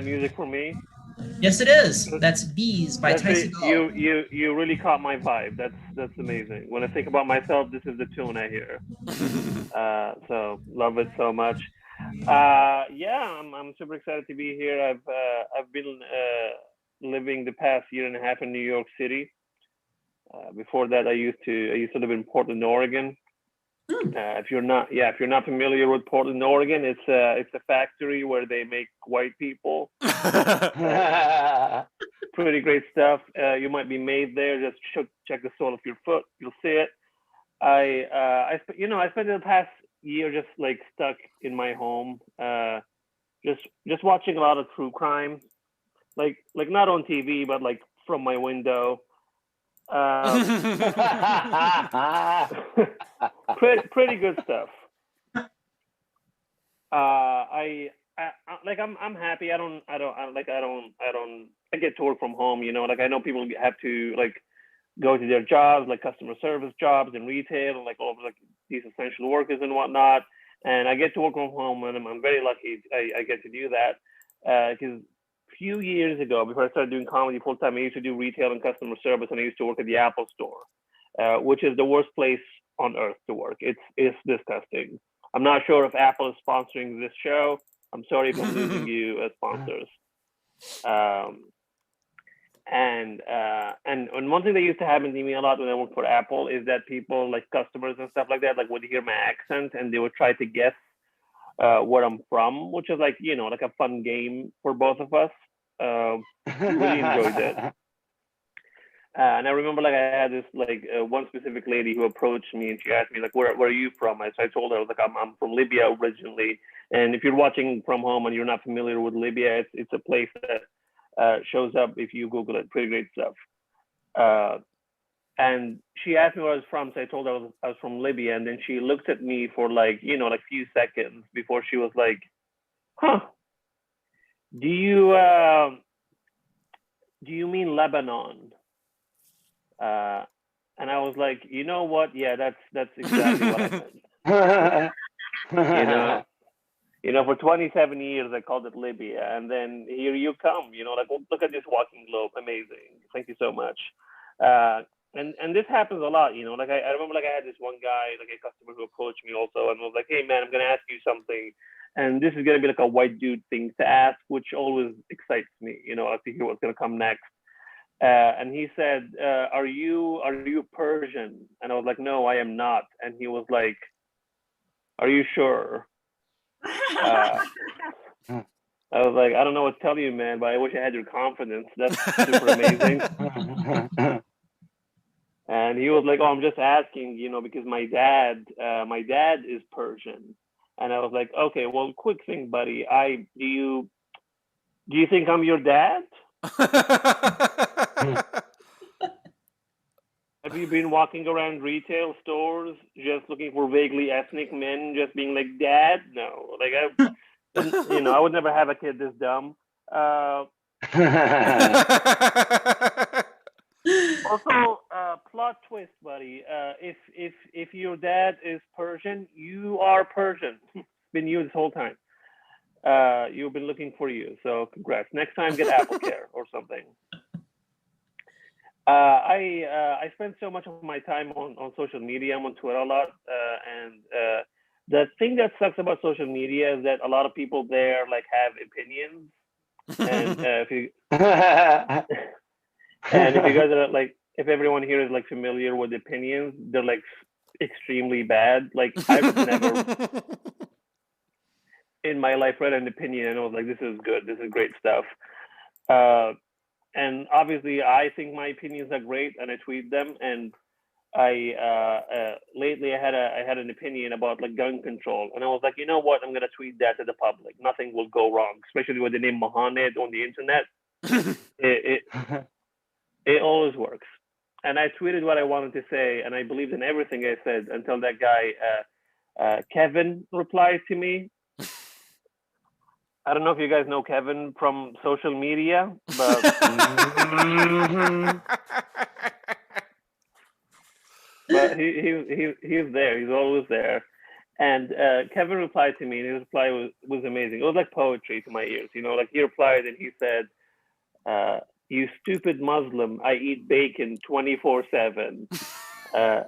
music for me? Yes, it is. That's Bees by Tyson. You really caught my vibe. That's amazing. When I think about myself, this is the tune I hear. So love it so much. Yeah, I'm super excited to be here. I've been living the past year and a half in New York City. Before that, I used to live in Portland, Oregon. If you're not familiar with Portland, Oregon, it's a factory where they make white people. Pretty great stuff. You might be made there. Just check the sole of your foot. You'll see it. I spent the past year just like stuck in my home, just watching a lot of true crime, like not on TV, but like from my window. Pretty good stuff. I'm happy. I get to work from home. Like I know people have to like go to their jobs, like customer service jobs in retail, and like all of like these essential workers and whatnot. And I get to work from home, and I'm very lucky I get to do that. Because a few years ago, before I started doing comedy full time, I used to do retail and customer service, and I used to work at the Apple Store, which is the worst place on earth to work. It's disgusting. I'm not sure if Apple is sponsoring this show. I'm sorry if I'm losing you as sponsors. And one thing that used to happen to me a lot when I worked for Apple is that people, like customers and stuff like that, like would hear my accent and they would try to guess where I'm from, which is like, like a fun game for both of us. Really enjoyed it. And I remember like I had this like one specific lady who approached me and she asked me like, where are you from? So I told her, I was like, I'm from Libya originally. And if you're watching from home and you're not familiar with Libya, it's a place that shows up if you Google it. Pretty great stuff. And she asked me where I was from, so I told her I was from Libya, and then she looked at me for like like few seconds before she was like, "Huh? Do you mean Lebanon?" And I was like, you know what? Yeah, that's exactly what I meant. For 27 years, I called it Libya. And then here you come, like, well, look at this walking globe. Amazing. Thank you so much. And this happens a lot, like I remember like I had this one guy, like a customer who approached me also and was like, hey man, I'm going to ask you something. And this is going to be like a white dude thing to ask, which always excites me, I like to hear what's going to come next. And he said, are you Persian? And I was like, no, I am not. And he was like, are you sure? I was like, I don't know what to tell you, man, but I wish I had your confidence. That's super amazing. And he was like, oh, I'm just asking, because my dad is Persian. And I was like, okay, well, quick thing, buddy. Do you think I'm your dad? Have you been walking around retail stores just looking for vaguely ethnic men, just being like, Dad? No, like I would never have a kid this dumb. Also, plot twist, buddy. If your dad is Persian, you are Persian. It's been you this whole time. You've been looking for you. So congrats. Next time, get AppleCare or something. I spend so much of my time on social media. I'm on Twitter a lot, and the thing that sucks about social media is that a lot of people there like have opinions, and if you guys are like, if everyone here is like familiar with opinions, they're like extremely bad. Like I've never in my life read an opinion and I was like, this is good, this is great stuff. And obviously, I think my opinions are great, and I tweet them. And lately I had an opinion about like gun control, and I was like, you know what? I'm gonna tweet that to the public. Nothing will go wrong, especially with the name Mohanad on the internet. It always works. And I tweeted what I wanted to say, and I believed in everything I said until that guy Kevin replied to me. I don't know if you guys know Kevin from social media, but but he's there. He's always there. And Kevin replied to me, and his reply was amazing. It was like poetry to my ears. Like he replied and he said, "You stupid Muslim! I eat bacon 24/7." And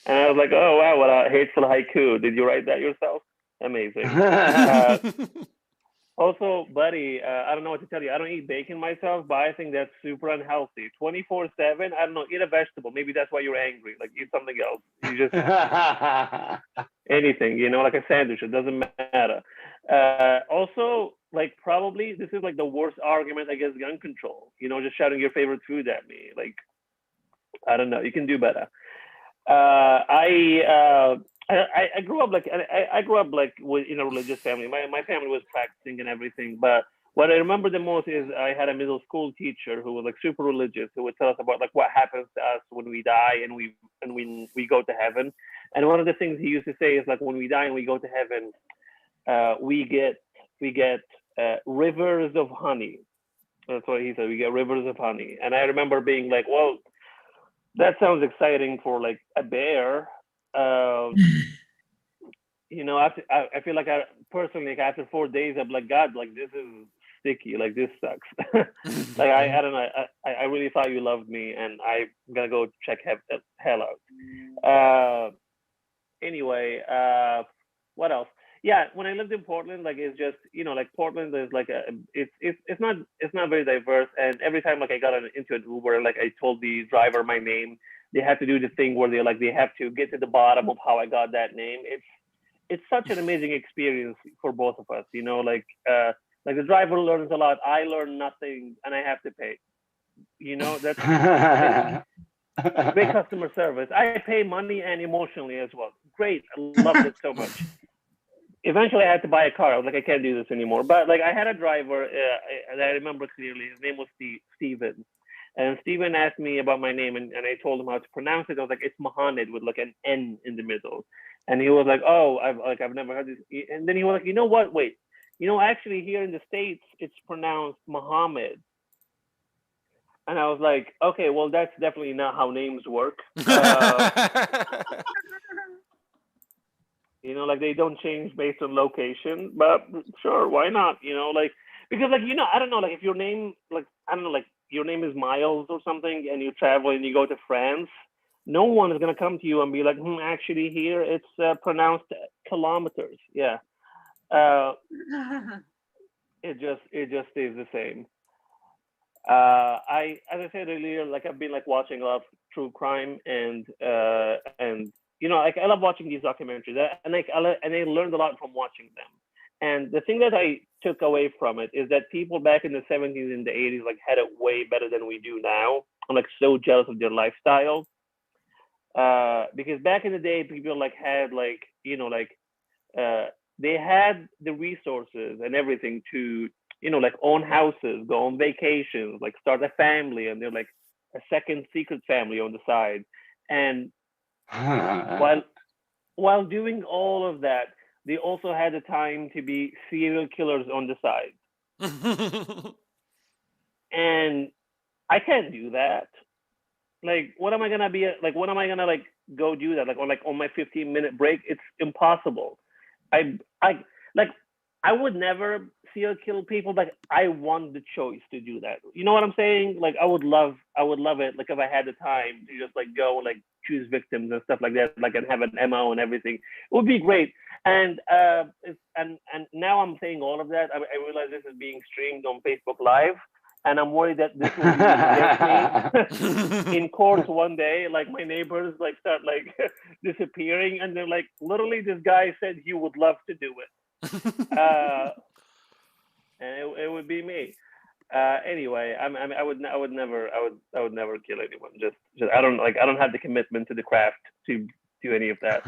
I was like, "Oh wow, what a hateful haiku! Did you write that yourself?" Amazing. Also, buddy, I don't know what to tell you. I don't eat bacon myself, but I think that's super unhealthy. 24/7, I don't know, eat a vegetable. Maybe that's why you're angry. Like, eat something else. You just, anything, you know, like a sandwich. It doesn't matter. Also, like, probably this is like the worst argument against gun control. You know, just shouting your favorite food at me. Like, I don't know. You can do better. I grew up like I grew up like in a religious family. My family was practicing and everything, but what I remember the most is I had a middle school teacher who was like super religious, who would tell us about like what happens to us when we die and we go to heaven. And one of the things he used to say is like, when we die and we go to heaven, we get rivers of honey. That's what he said. We get rivers of honey. And I remember being like, well, that sounds exciting for like a bear. You know, I feel like I personally, like, after 4 days, I'm like, God, like, this is sticky, like, this sucks. Like, I don't know, I really thought you loved me, and I'm gonna go check hell out. Anyway, what else? Yeah, when I lived in Portland, like, it's just, you know, like, Portland is like it's not very diverse, and every time like I got into an Uber, like I told the driver my name, they have to do the thing where they have to get to the bottom of how I got that name. It's such an amazing experience for both of us, you know, like the driver learns a lot, I learn nothing, and I have to pay. You know, that's great customer service. I pay money and emotionally as well. Great, I loved it so much. Eventually, I had to buy a car. I was like, I can't do this anymore. But like, I had a driver that I remember clearly. His name was Steven. And Steven asked me about my name, and I told him how to pronounce it. I was like, it's Mohanad with like an N in the middle. And he was like, oh, I've never heard this. And then he was like, you know what? Wait, you know, actually here in the States, it's pronounced Mohammed. And I was like, okay, well, that's definitely not how names work. You know, like, they don't change based on location, but sure, why not? You know, like, because like, you know, I don't know, like, if your name, like, I don't know, like, your name is Miles or something, and you travel and you go to France, no one is going to come to you and be like, actually here it's pronounced kilometers. Yeah. It just stays the same. As I said earlier, like, I've been like watching a lot of true crime, and you know, like, I love watching these documentaries, and like, I learned a lot from watching them. And the thing that I took away from it is that people back in the 70s and the 80s like had it way better than we do now. I'm like so jealous of their lifestyle. Because back in the day, people like had like, you know, like they had the resources and everything to, you know, like, own houses, go on vacations, like start a family, and they're like a second secret family on the side. And while doing all of that, they also had the time to be serial killers on the side. And I can't do that. Like, what am I gonna be like? When am I gonna like go do that? Like on my 15-minute break? It's impossible. I would never serial kill people, but I want the choice to do that. You know what I'm saying? Like, I would love it. Like, if I had the time to just like go like choose victims and stuff like that, like, and have an MO and everything, it would be great. And now I'm saying all of that. I realize this is being streamed on Facebook Live, and I'm worried that this will get me in court one day. Like, my neighbors like start like disappearing, and they're like, literally, this guy said he would love to do it. And it would be me. Anyway, I would never kill anyone. Just I don't have the commitment to the craft to do any of that.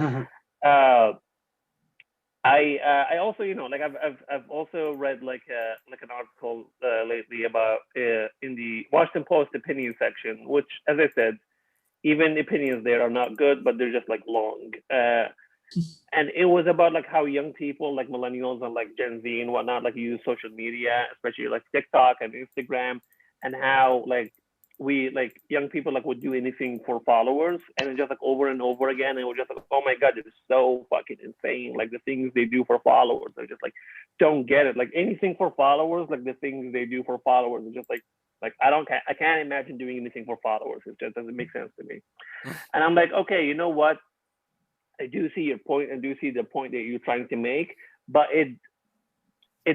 I also, you know, like, I've also read like an article lately about in the Washington Post opinion section, which, as I said, even opinions there are not good, but they're just like long. And it was about like how young people, like millennials and like Gen Z and whatnot, like use social media, especially like TikTok and Instagram, and how like we like young people like would do anything for followers, and then just like over and over again, and we're just like, oh my God, it's so fucking insane. Like, the things they do for followers, I just like don't get it. Like, anything for followers, like the things they do for followers, are just like I can't imagine doing anything for followers. It just doesn't make sense to me. And I'm like, okay, you know what? I do see your point and do see the point that you're trying to make, but it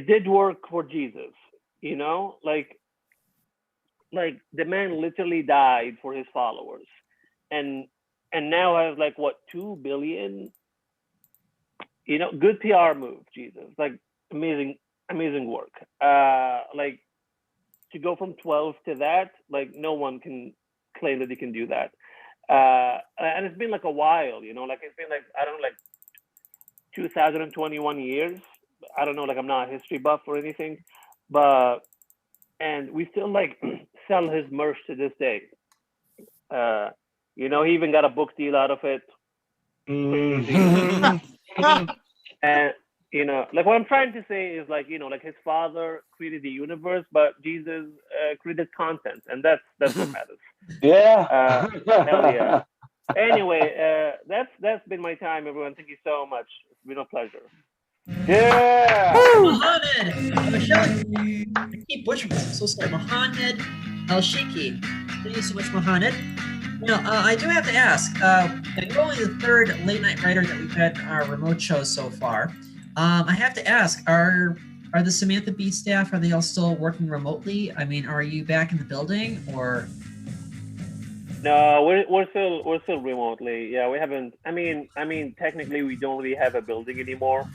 did work for Jesus, you know, like the man literally died for his followers, and now has like what, 2 billion, you know, good PR move, Jesus, like amazing work. Like to go from 12 to that, like no one can claim that they can do that. And it's been like a while, you know, like it's been like, I don't know, like 2021 years. I don't know, like I'm not a history buff or anything, but, and we still like sell his merch to this day. You know, he even got a book deal out of it. And, you know, like what I'm trying to say is like, you know, like his father created the universe, but Jesus created content, and that's what matters. Yeah. Hell yeah. Anyway, that's been my time, everyone. Thank you so much. It's been a pleasure. Yeah. Mohanad Elshieky. I keep butchering this. I'm so sorry. Mohanad Elshieky. Thank you so much, Mohanad. You know, I do have to ask. You're only the third late night writer that we've had in our remote shows so far. I have to ask: Are the Samantha Bee staff, are they all still working remotely? I mean, are you back in the building or? No, we're still remotely. Yeah, we haven't. I mean, technically, we don't really have a building anymore.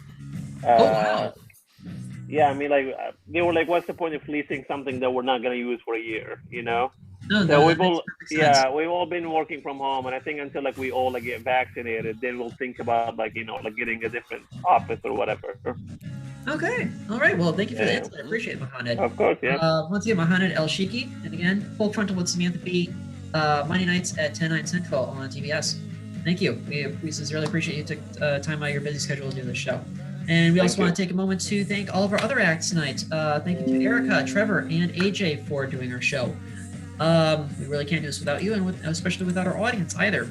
Oh wow. Yeah, I mean, like they were like, "What's the point of leasing something that we're not gonna use for a year?" You know. No, So we've all been working from home, and I think until like we all like get vaccinated, then we'll think about like, you know, like getting a different office or whatever. Okay. All right. Well, thank you for the insight. I appreciate it, Mohanad. Of course, yeah. Once again, Mohanad Elshieky, and again, Full Frontal with Samantha Bee, Monday nights at 10/9 Central on TBS. Thank you. We sincerely appreciate you took time out of your busy schedule to do this show. And we also want to take a moment to thank all of our other acts tonight. Thank you to Erika, Trevor, and AJ for doing our show. We really can't do this without you, and especially without our audience either.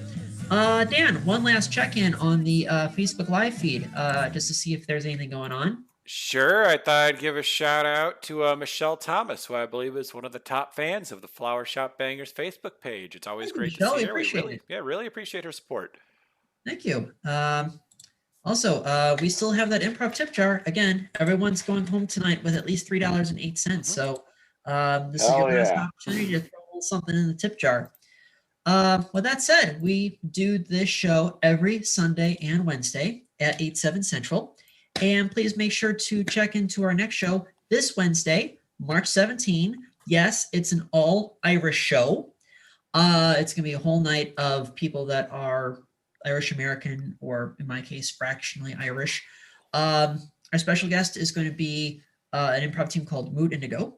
Dan, one last check-in on the Facebook Live feed, just to see if there's anything going on. Sure. I thought I'd give a shout out to Michelle Thomas, who I believe is one of the top fans of the Flower Shop Bangers Facebook page. It's always great to see her. Really appreciate her support. Thank you. Also, we still have that improv tip jar. Again, everyone's going home tonight with at least $3.08. So this is your last opportunity to throw a little something in the tip jar. With that said, we do this show every Sunday and Wednesday at 8/7 Central. And please make sure to check into our next show this Wednesday, March 17. Yes, it's an all Irish show. It's going to be a whole night of people that are Irish American, or in my case, fractionally Irish. Our special guest is going to be an improv team called Mood Indigo,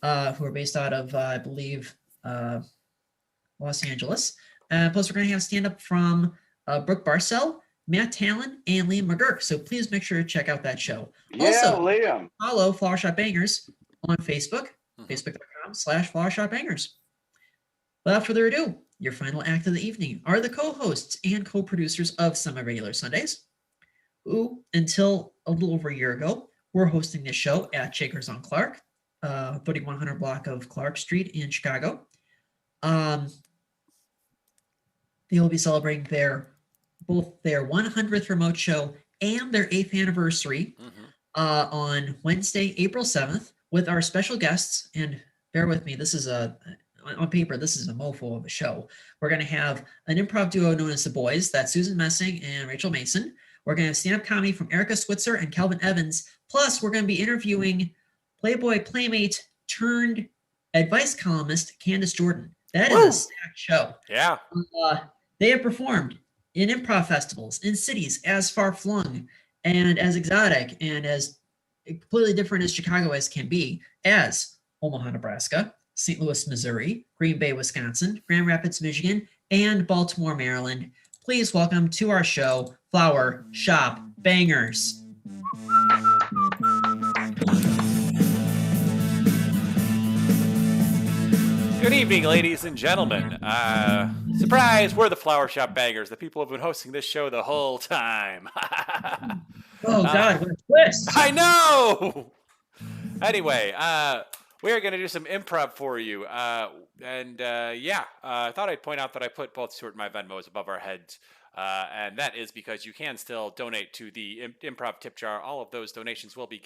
who are based out of, I believe, Los Angeles. Plus, we're going to have stand-up from Brooke Barcel, Matt Talon, and Liam McGurk. So please make sure to check out that show. Yeah, also, Liam. Follow Flower Shop Bangers on Facebook, facebook.com/Flower Shop Bangers. Without further ado, your final act of the evening are the co-hosts and co-producers of Semi-Regular Sundays, who, until a little over a year ago, were hosting this show at Shakers on Clark, 3100 block of Clark Street in Chicago. They will be celebrating both their 100th remote show and their 8th anniversary on Wednesday, April 7th, with our special guests. And bear with me, this is on paper, this is a mofo of a show. We're going to have an improv duo known as The Boys. That's Susan Messing and Rachel Mason. We're going to have stand-up comedy from Erika Switzer and Kelvin Evans. Plus, we're going to be interviewing Playboy Playmate turned advice columnist Candace Jordan. That is a stacked show. Yeah. They have performed in improv festivals in cities as far-flung and as exotic and as completely different as Chicago as can be, as Omaha, Nebraska, St. Louis, Missouri, Green Bay, Wisconsin, Grand Rapids, Michigan, and Baltimore, Maryland. Please welcome to our show, Flower Shop Bangers. Good evening, ladies and gentlemen. Surprise, we're the Flower Shop Bangers, the people who have been hosting this show the whole time. Oh, God, what a twist. I know! Anyway, we are going to do some improv for you. I thought I'd point out that I put both Stuart and my Venmos above our heads And that is because you can still donate to the improv tip jar. All of those donations will be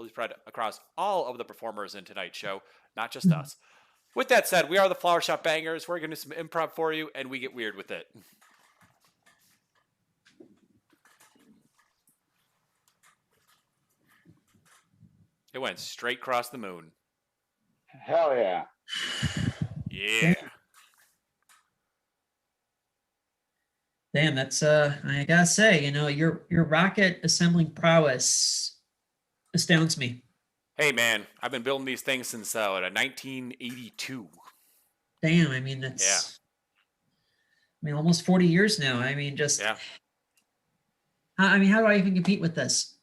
spread across all of the performers in tonight's show, not just us. With that said, we are the Flower Shop Bangers. We're going to do some improv for you, and we get weird with it. It went straight across the moon. Hell yeah. Yeah. Damn, that's I gotta say, your rocket assembling prowess astounds me. Hey man, I've been building these things since 1982. Damn, I mean almost 40 years now. I mean, just yeah. How do I even compete with this?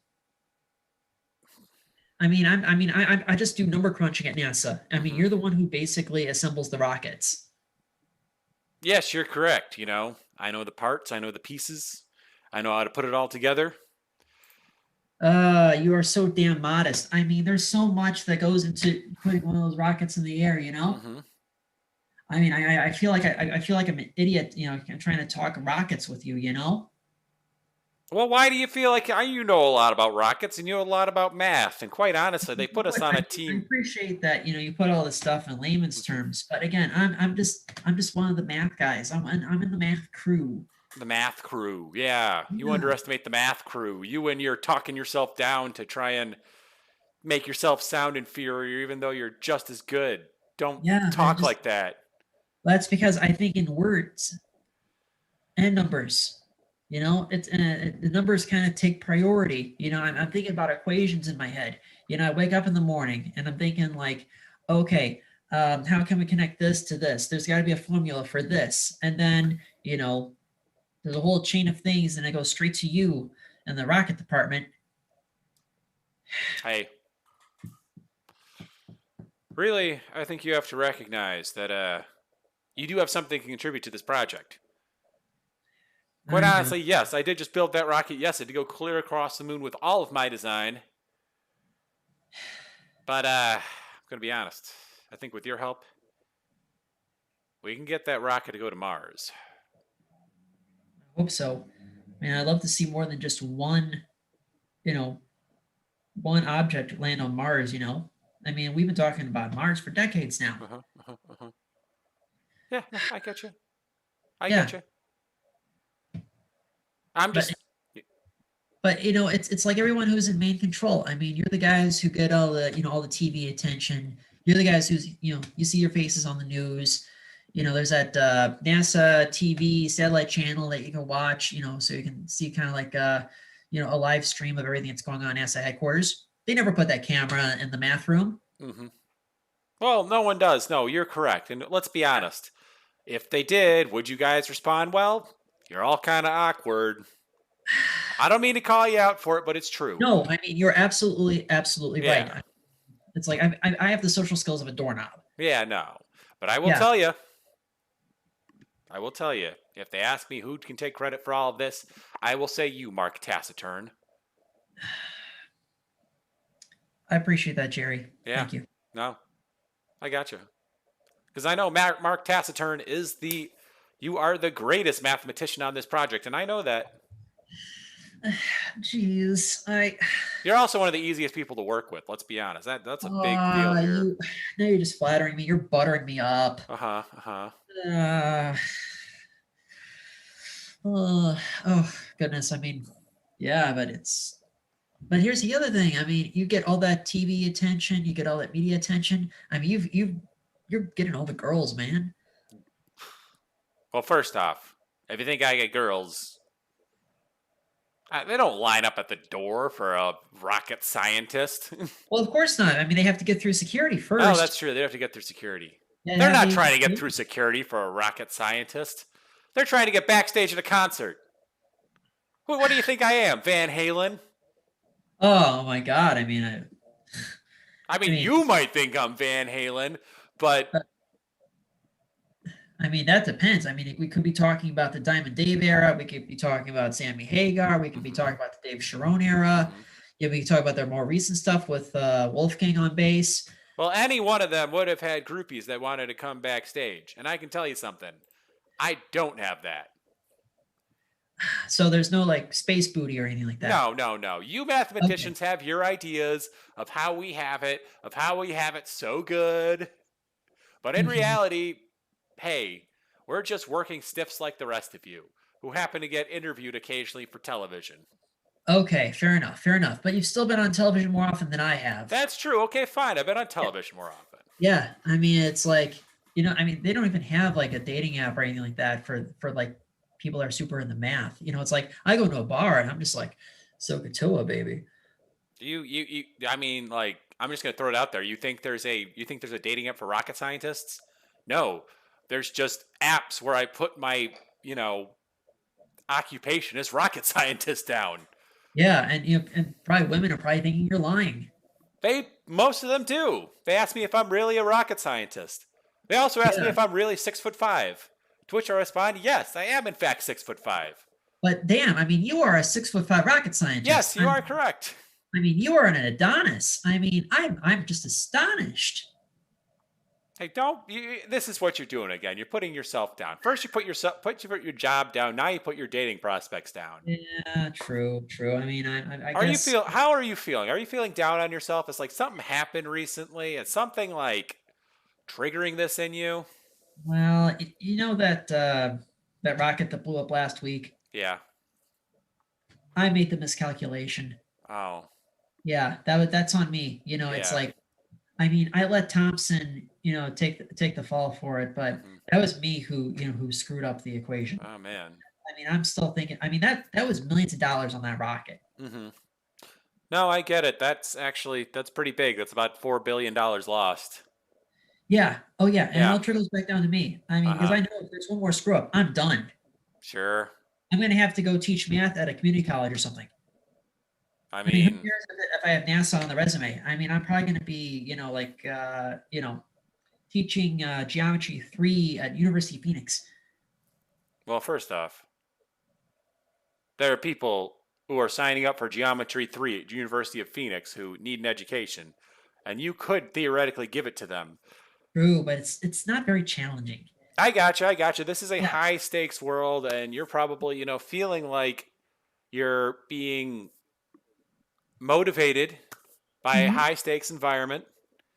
I just do number crunching at NASA. I mean, you're the one who basically assembles the rockets. Yes, you're correct. I know the parts, I know the pieces, I know how to put it all together. You are so damn modest. I mean, there's so much that goes into putting one of those rockets in the air, Mm-hmm. I mean, I feel like I feel like I'm an idiot, trying to talk rockets with you, Well, why do you feel like you know a lot about rockets and you know a lot about math? And quite honestly, they put us on a team. I appreciate that, you put all this stuff in layman's terms. But again, I'm just one of the math guys. I'm in the math crew. The math crew, yeah. You underestimate the math crew. You and you're talking yourself down to try and make yourself sound inferior, even though you're just as good. Don't talk like that. That's because I think in words and numbers. It's the numbers kind of take priority. I'm thinking about equations in my head. I wake up in the morning and I'm thinking like, okay, how can we connect this to this? There's got to be a formula for this, and then there's a whole chain of things, and it goes straight to you in the rocket department. Hey, really, I think you have to recognize that you do have something to contribute to this project. Quite honestly, yes, I did just build that rocket. Yes, I did go clear across the moon with all of my design. But I'm going to be honest. I think with your help, we can get that rocket to go to Mars. I hope so. I'd love to see more than just one object land on Mars, I mean, we've been talking about Mars for decades now. Yeah, I get you. I get you. I'm just... But it's like everyone who's in main control. I mean, you're the guys who get all the all the TV attention. You're the guys who's you see your faces on the news. There's that NASA TV satellite channel that you can watch. So you can see kind of like a live stream of everything that's going on at NASA headquarters. They never put that camera in the math room. Mm-hmm. Well, no one does. No, you're correct. And let's be honest. If they did, would you guys respond well? You're all kind of awkward. I don't mean to call you out for it, but it's true. No, I mean, you're absolutely right. It's like I have the social skills of a doorknob. Yeah, no. But I will tell you. If they ask me who can take credit for all of this, I will say you, Mark Taciturn. I appreciate that, Jerry. Yeah. Thank you. No, I got you. Because I know Mark Taciturn is you are the greatest mathematician on this project, and I know that. Jeez, You're also one of the easiest people to work with. Let's be honest. That's a big deal here. Now you're just flattering me. You're buttering me up. Oh goodness. I mean, yeah, but here's the other thing. I mean, you get all that TV attention. You get all that media attention. I mean, you're getting all the girls, man. Well, first off, if you think I get girls, they don't line up at the door for a rocket scientist. Well, of course not. I mean, they have to get through security first. Oh, that's true. They have to get through security. Yeah, they're not trying to get through security for a rocket scientist. They're trying to get backstage at a concert. What do you think I am, Van Halen? Oh my God! I mean, you might think I'm Van Halen, but I mean, that depends. I mean, we could be talking about the Diamond Dave era. We could be talking about Sammy Hagar. We could be talking about the Dave Sharon era. Yeah, we could talk about their more recent stuff with Wolfgang on bass. Well, any one of them would have had groupies that wanted to come backstage. And I can tell you something. I don't have that. So there's no like space booty or anything like that. No. You mathematicians have your ideas of how we have it, so good. But in reality, hey, we're just working stiffs like the rest of you who happen to get interviewed occasionally for television. Okay, fair enough. But you've still been on television more often than I have. That's true. Okay, fine. I've been on television more often. Yeah, I mean, it's like, they don't even have like a dating app or anything like that for like people that are super into math. It's like I go to a bar and I'm just like, SOHCAHTOA, baby. I mean, like, I'm just gonna throw it out there. You think there's a dating app for rocket scientists? No, there's just apps where I put my, occupation as rocket scientist down. Yeah, and probably women are probably thinking you're lying. Most of them do. They ask me if I'm really a rocket scientist. They also ask me if I'm really 6'5". To which I respond, yes, I am in fact 6'5". But damn, I mean, you are a 6'5" rocket scientist. Yes, you are correct. I mean, you are an Adonis. I mean, I'm just astonished. Hey, this is what you're doing again. You're putting yourself down. First, you put your job down. Now you put your dating prospects down. Yeah, true. I mean, I guess. How are you feeling? Are you feeling down on yourself? It's like something happened recently. It's something like triggering this in you. Well, that rocket that blew up last week. Yeah. I made the miscalculation. Oh. Yeah, that's on me. It's like, I mean, I let Thompson, take the fall for it, but that was me who screwed up the equation. Oh man. I mean, I'm still thinking. I mean, that was millions of dollars on that rocket. Mm-hmm. No, I get it. That's pretty big. That's about $4 billion lost. Yeah. Oh yeah. And it all trickles back down to me. I mean, because I know if there's one more screw up, I'm done. Sure. I'm gonna have to go teach math at a community college or something. I mean, who cares if I have NASA on the resume? I mean, I'm probably going to be, teaching Geometry 3 at University of Phoenix. Well, first off, there are people who are signing up for Geometry 3 at University of Phoenix who need an education, and you could theoretically give it to them. True, but it's not very challenging. I gotcha. This is a high stakes world, and you're probably, feeling like you're being motivated by a high stakes environment.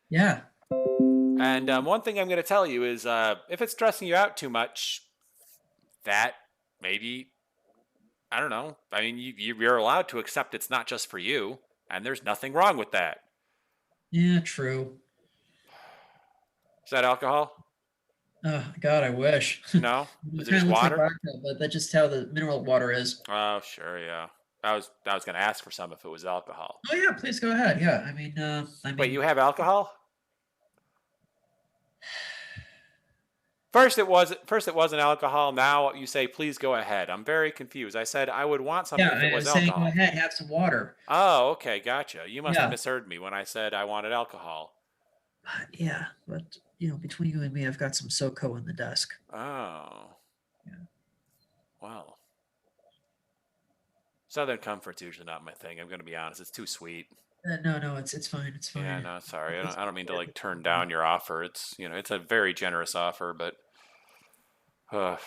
Yeah. And one thing I'm going to tell you is if it's stressing you out too much, that maybe, I don't know. I mean, you're allowed to accept it's not just for you, and there's nothing wrong with that. Yeah, true. Is that alcohol? Oh, God, I wish. No? Is it just water? Like vodka, but that's just how the mineral water is. Oh, sure, yeah. I was going to ask for some if it was alcohol. Oh yeah, please go ahead. Yeah, I mean, wait, you have alcohol? First it wasn't alcohol. Now you say please go ahead. I'm very confused. I said I would want something if it was alcohol. Saying go ahead, have some water. Oh, okay, gotcha. You must have misheard me when I said I wanted alcohol. Yeah, but between you and me, I've got some SoCo on the desk. Oh. Yeah. Well. Southern Comfort's usually not my thing. I'm going to be honest. It's too sweet. No, it's fine. It's fine. Yeah, no, sorry. I don't mean to like turn down your offer. It's it's a very generous offer, but I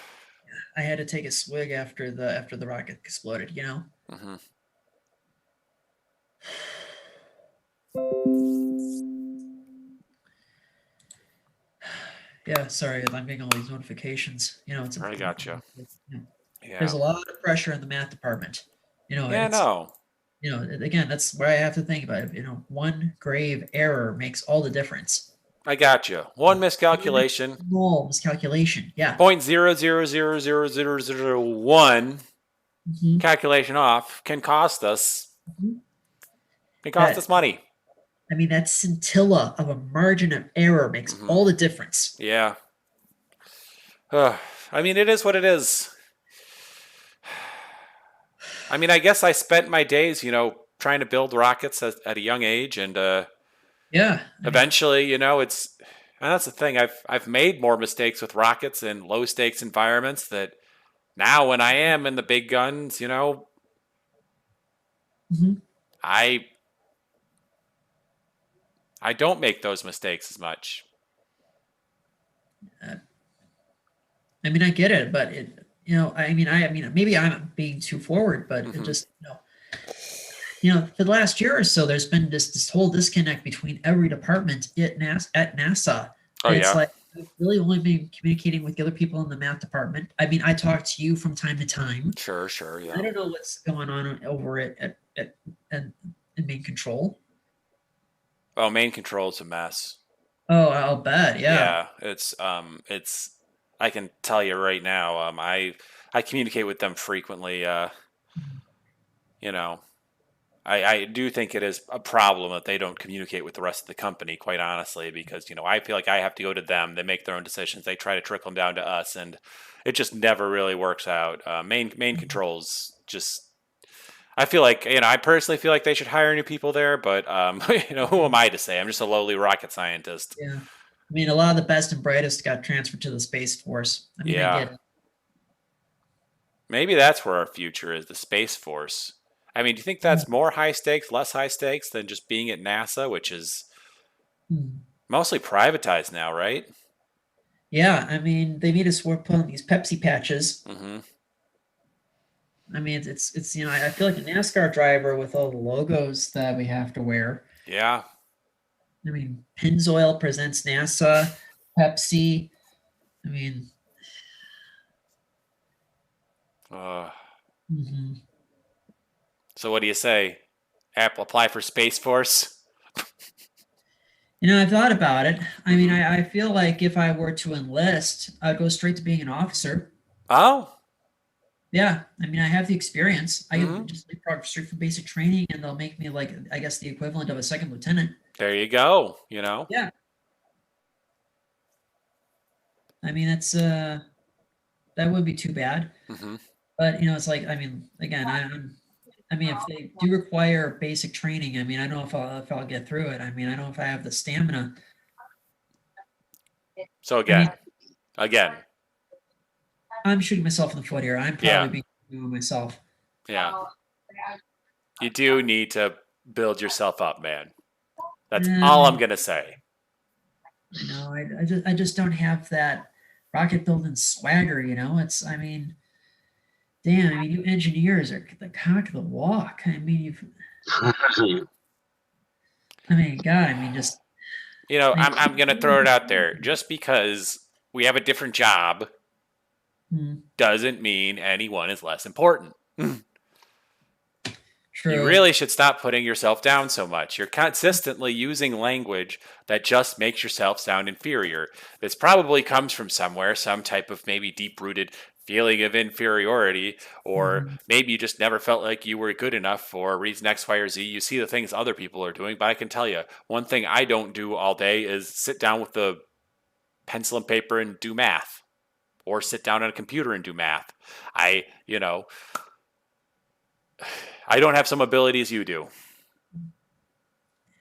had to take a swig after the rocket exploded. Mm-hmm. Yeah, sorry, I'm getting all these notifications. I gotcha. Yeah. There's a lot of pressure in the math department. No. Again, that's where I have to think about it. One grave error makes all the difference. I got you. One miscalculation. Small miscalculation. Yeah. 0.000001 calculation off can cost us. Can cost us money. I mean, that scintilla of a margin of error makes all the difference. Yeah. I mean, it is what it is. I mean, I guess I spent my days, trying to build rockets at a young age, and eventually, and that's the thing. I've made more mistakes with rockets in low stakes environments that now, when I am in the big guns, I don't make those mistakes as much. I mean, I get it, but I mean, maybe I'm being too forward, but it just, for the last year or so, there's been this whole disconnect between every department at NASA. Oh, And it's yeah. like, I've really only been communicating with the other people in the math department. I mean, I talk to you from time to time. Sure, yeah. I don't know what's going on over at main control. Oh, main control's a mess. Oh, I'll bet. Yeah. It's I can tell you right now. I communicate with them frequently. I do think it is a problem that they don't communicate with the rest of the company, quite honestly, because, I feel like I have to go to them. They make their own decisions. They try to trickle them down to us, and it just never really works out. Main controls just, I feel like, I personally feel like they should hire new people there, but, who am I to say? I'm just a lowly rocket scientist. Yeah. I mean, a lot of the best and brightest got transferred to the Space Force. I mean, I get it. Maybe that's where our future is, the Space Force. I mean, do you think that's more high stakes, less high stakes than just being at NASA, which is mostly privatized now, right? Yeah, I mean, they made us put on these Pepsi patches. Mm-hmm. I mean, it's I feel like a NASCAR driver with all the logos that we have to wear. Yeah. I mean, Pennzoil presents NASA, Pepsi. I mean, So what do you say? Apply for Space Force? I've thought about it. I mean, I feel like if I were to enlist, I'd go straight to being an officer. Oh. Yeah. I mean, I have the experience. I can just leapfrog straight from basic training, and they'll make me like, I guess, the equivalent of a second lieutenant. There you go. Yeah. I mean, that's that would be too bad. But it's like, I mean, again, I mean, if they do require basic training, I mean, I don't know if I'll get through it. I mean, I don't know if I have the stamina. So again, I'm shooting myself in the foot here. I'm probably being myself. Yeah. You do need to build yourself up, man. That's all I'm gonna say. I know. I just don't have that rocket building swagger. It's. I mean, damn. I mean, you engineers are the cock of the walk. I mean, I mean, God. I mean, just. I'm gonna throw it out there. Just because we have a different job doesn't mean anyone is less important. True. You really should stop putting yourself down so much. You're consistently using language that just makes yourself sound inferior. This probably comes from somewhere, some type of maybe deep-rooted feeling of inferiority, or maybe you just never felt like you were good enough for reason X, Y, or Z. You see the things other people are doing, but I can tell you, one thing I don't do all day is sit down with the pencil and paper and do math, or sit down on a computer and do math. I don't have some abilities you do.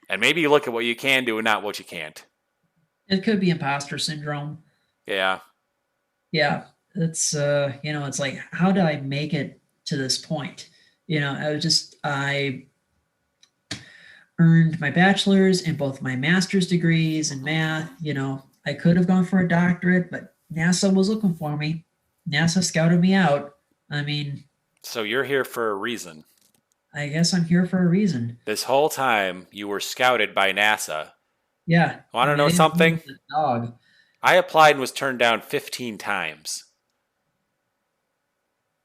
And maybe you look at what you can do and not what you can't. It could be imposter syndrome. Yeah. Yeah. It's, it's like, how did I make it to this point? I earned my bachelor's and both my master's degrees in math. I could have gone for a doctorate, but NASA was looking for me. NASA scouted me out. I mean. So you're here for a reason. I guess I'm here for a reason. This whole time you were scouted by NASA. Yeah. Want to know something? Dog. I applied and was turned down 15 times.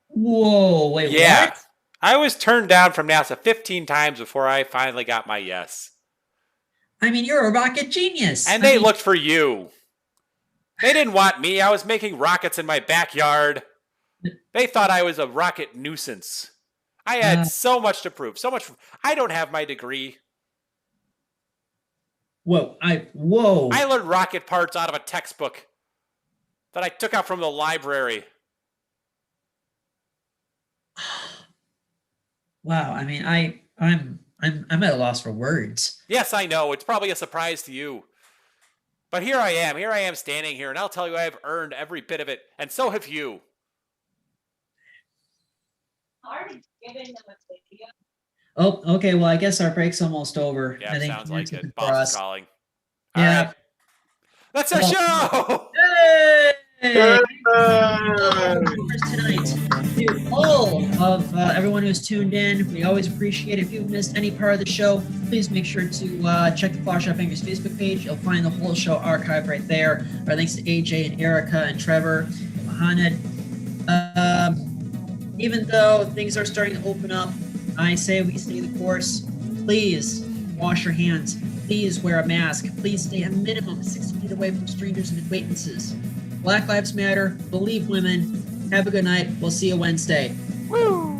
Whoa, wait, yeah. What? I was turned down from NASA 15 times before I finally got my yes. I mean, you're a rocket genius. And they looked for you. They didn't want me. I was making rockets in my backyard. They thought I was a rocket nuisance. I had so much to prove. I don't have my degree. Whoa. I learned rocket parts out of a textbook that I took out from the library. Wow. I mean, I'm at a loss for words. Yes, I know. It's probably a surprise to you. But here I am standing here, and I'll tell you I've earned every bit of it, and so have you. Oh, okay. Well, I guess our break's almost over. Yeah, I think sounds like it. Boss Boss is calling. Yeah. All right. That's our show! Hey! tonight. To all of everyone who's tuned in, we always appreciate it. If you've missed any part of the show, please make sure to check the Floss Shop Bangers Facebook page. You'll find the whole show archived right there. Our thanks to AJ and Erika and Trevor, Mohanad. Even though things are starting to open up, I say we stay the course. Please wash your hands. Please wear a mask. Please stay a minimum 6 feet away from strangers and acquaintances. Black Lives Matter. Believe women. Have a good night. We'll see you Wednesday. Woo!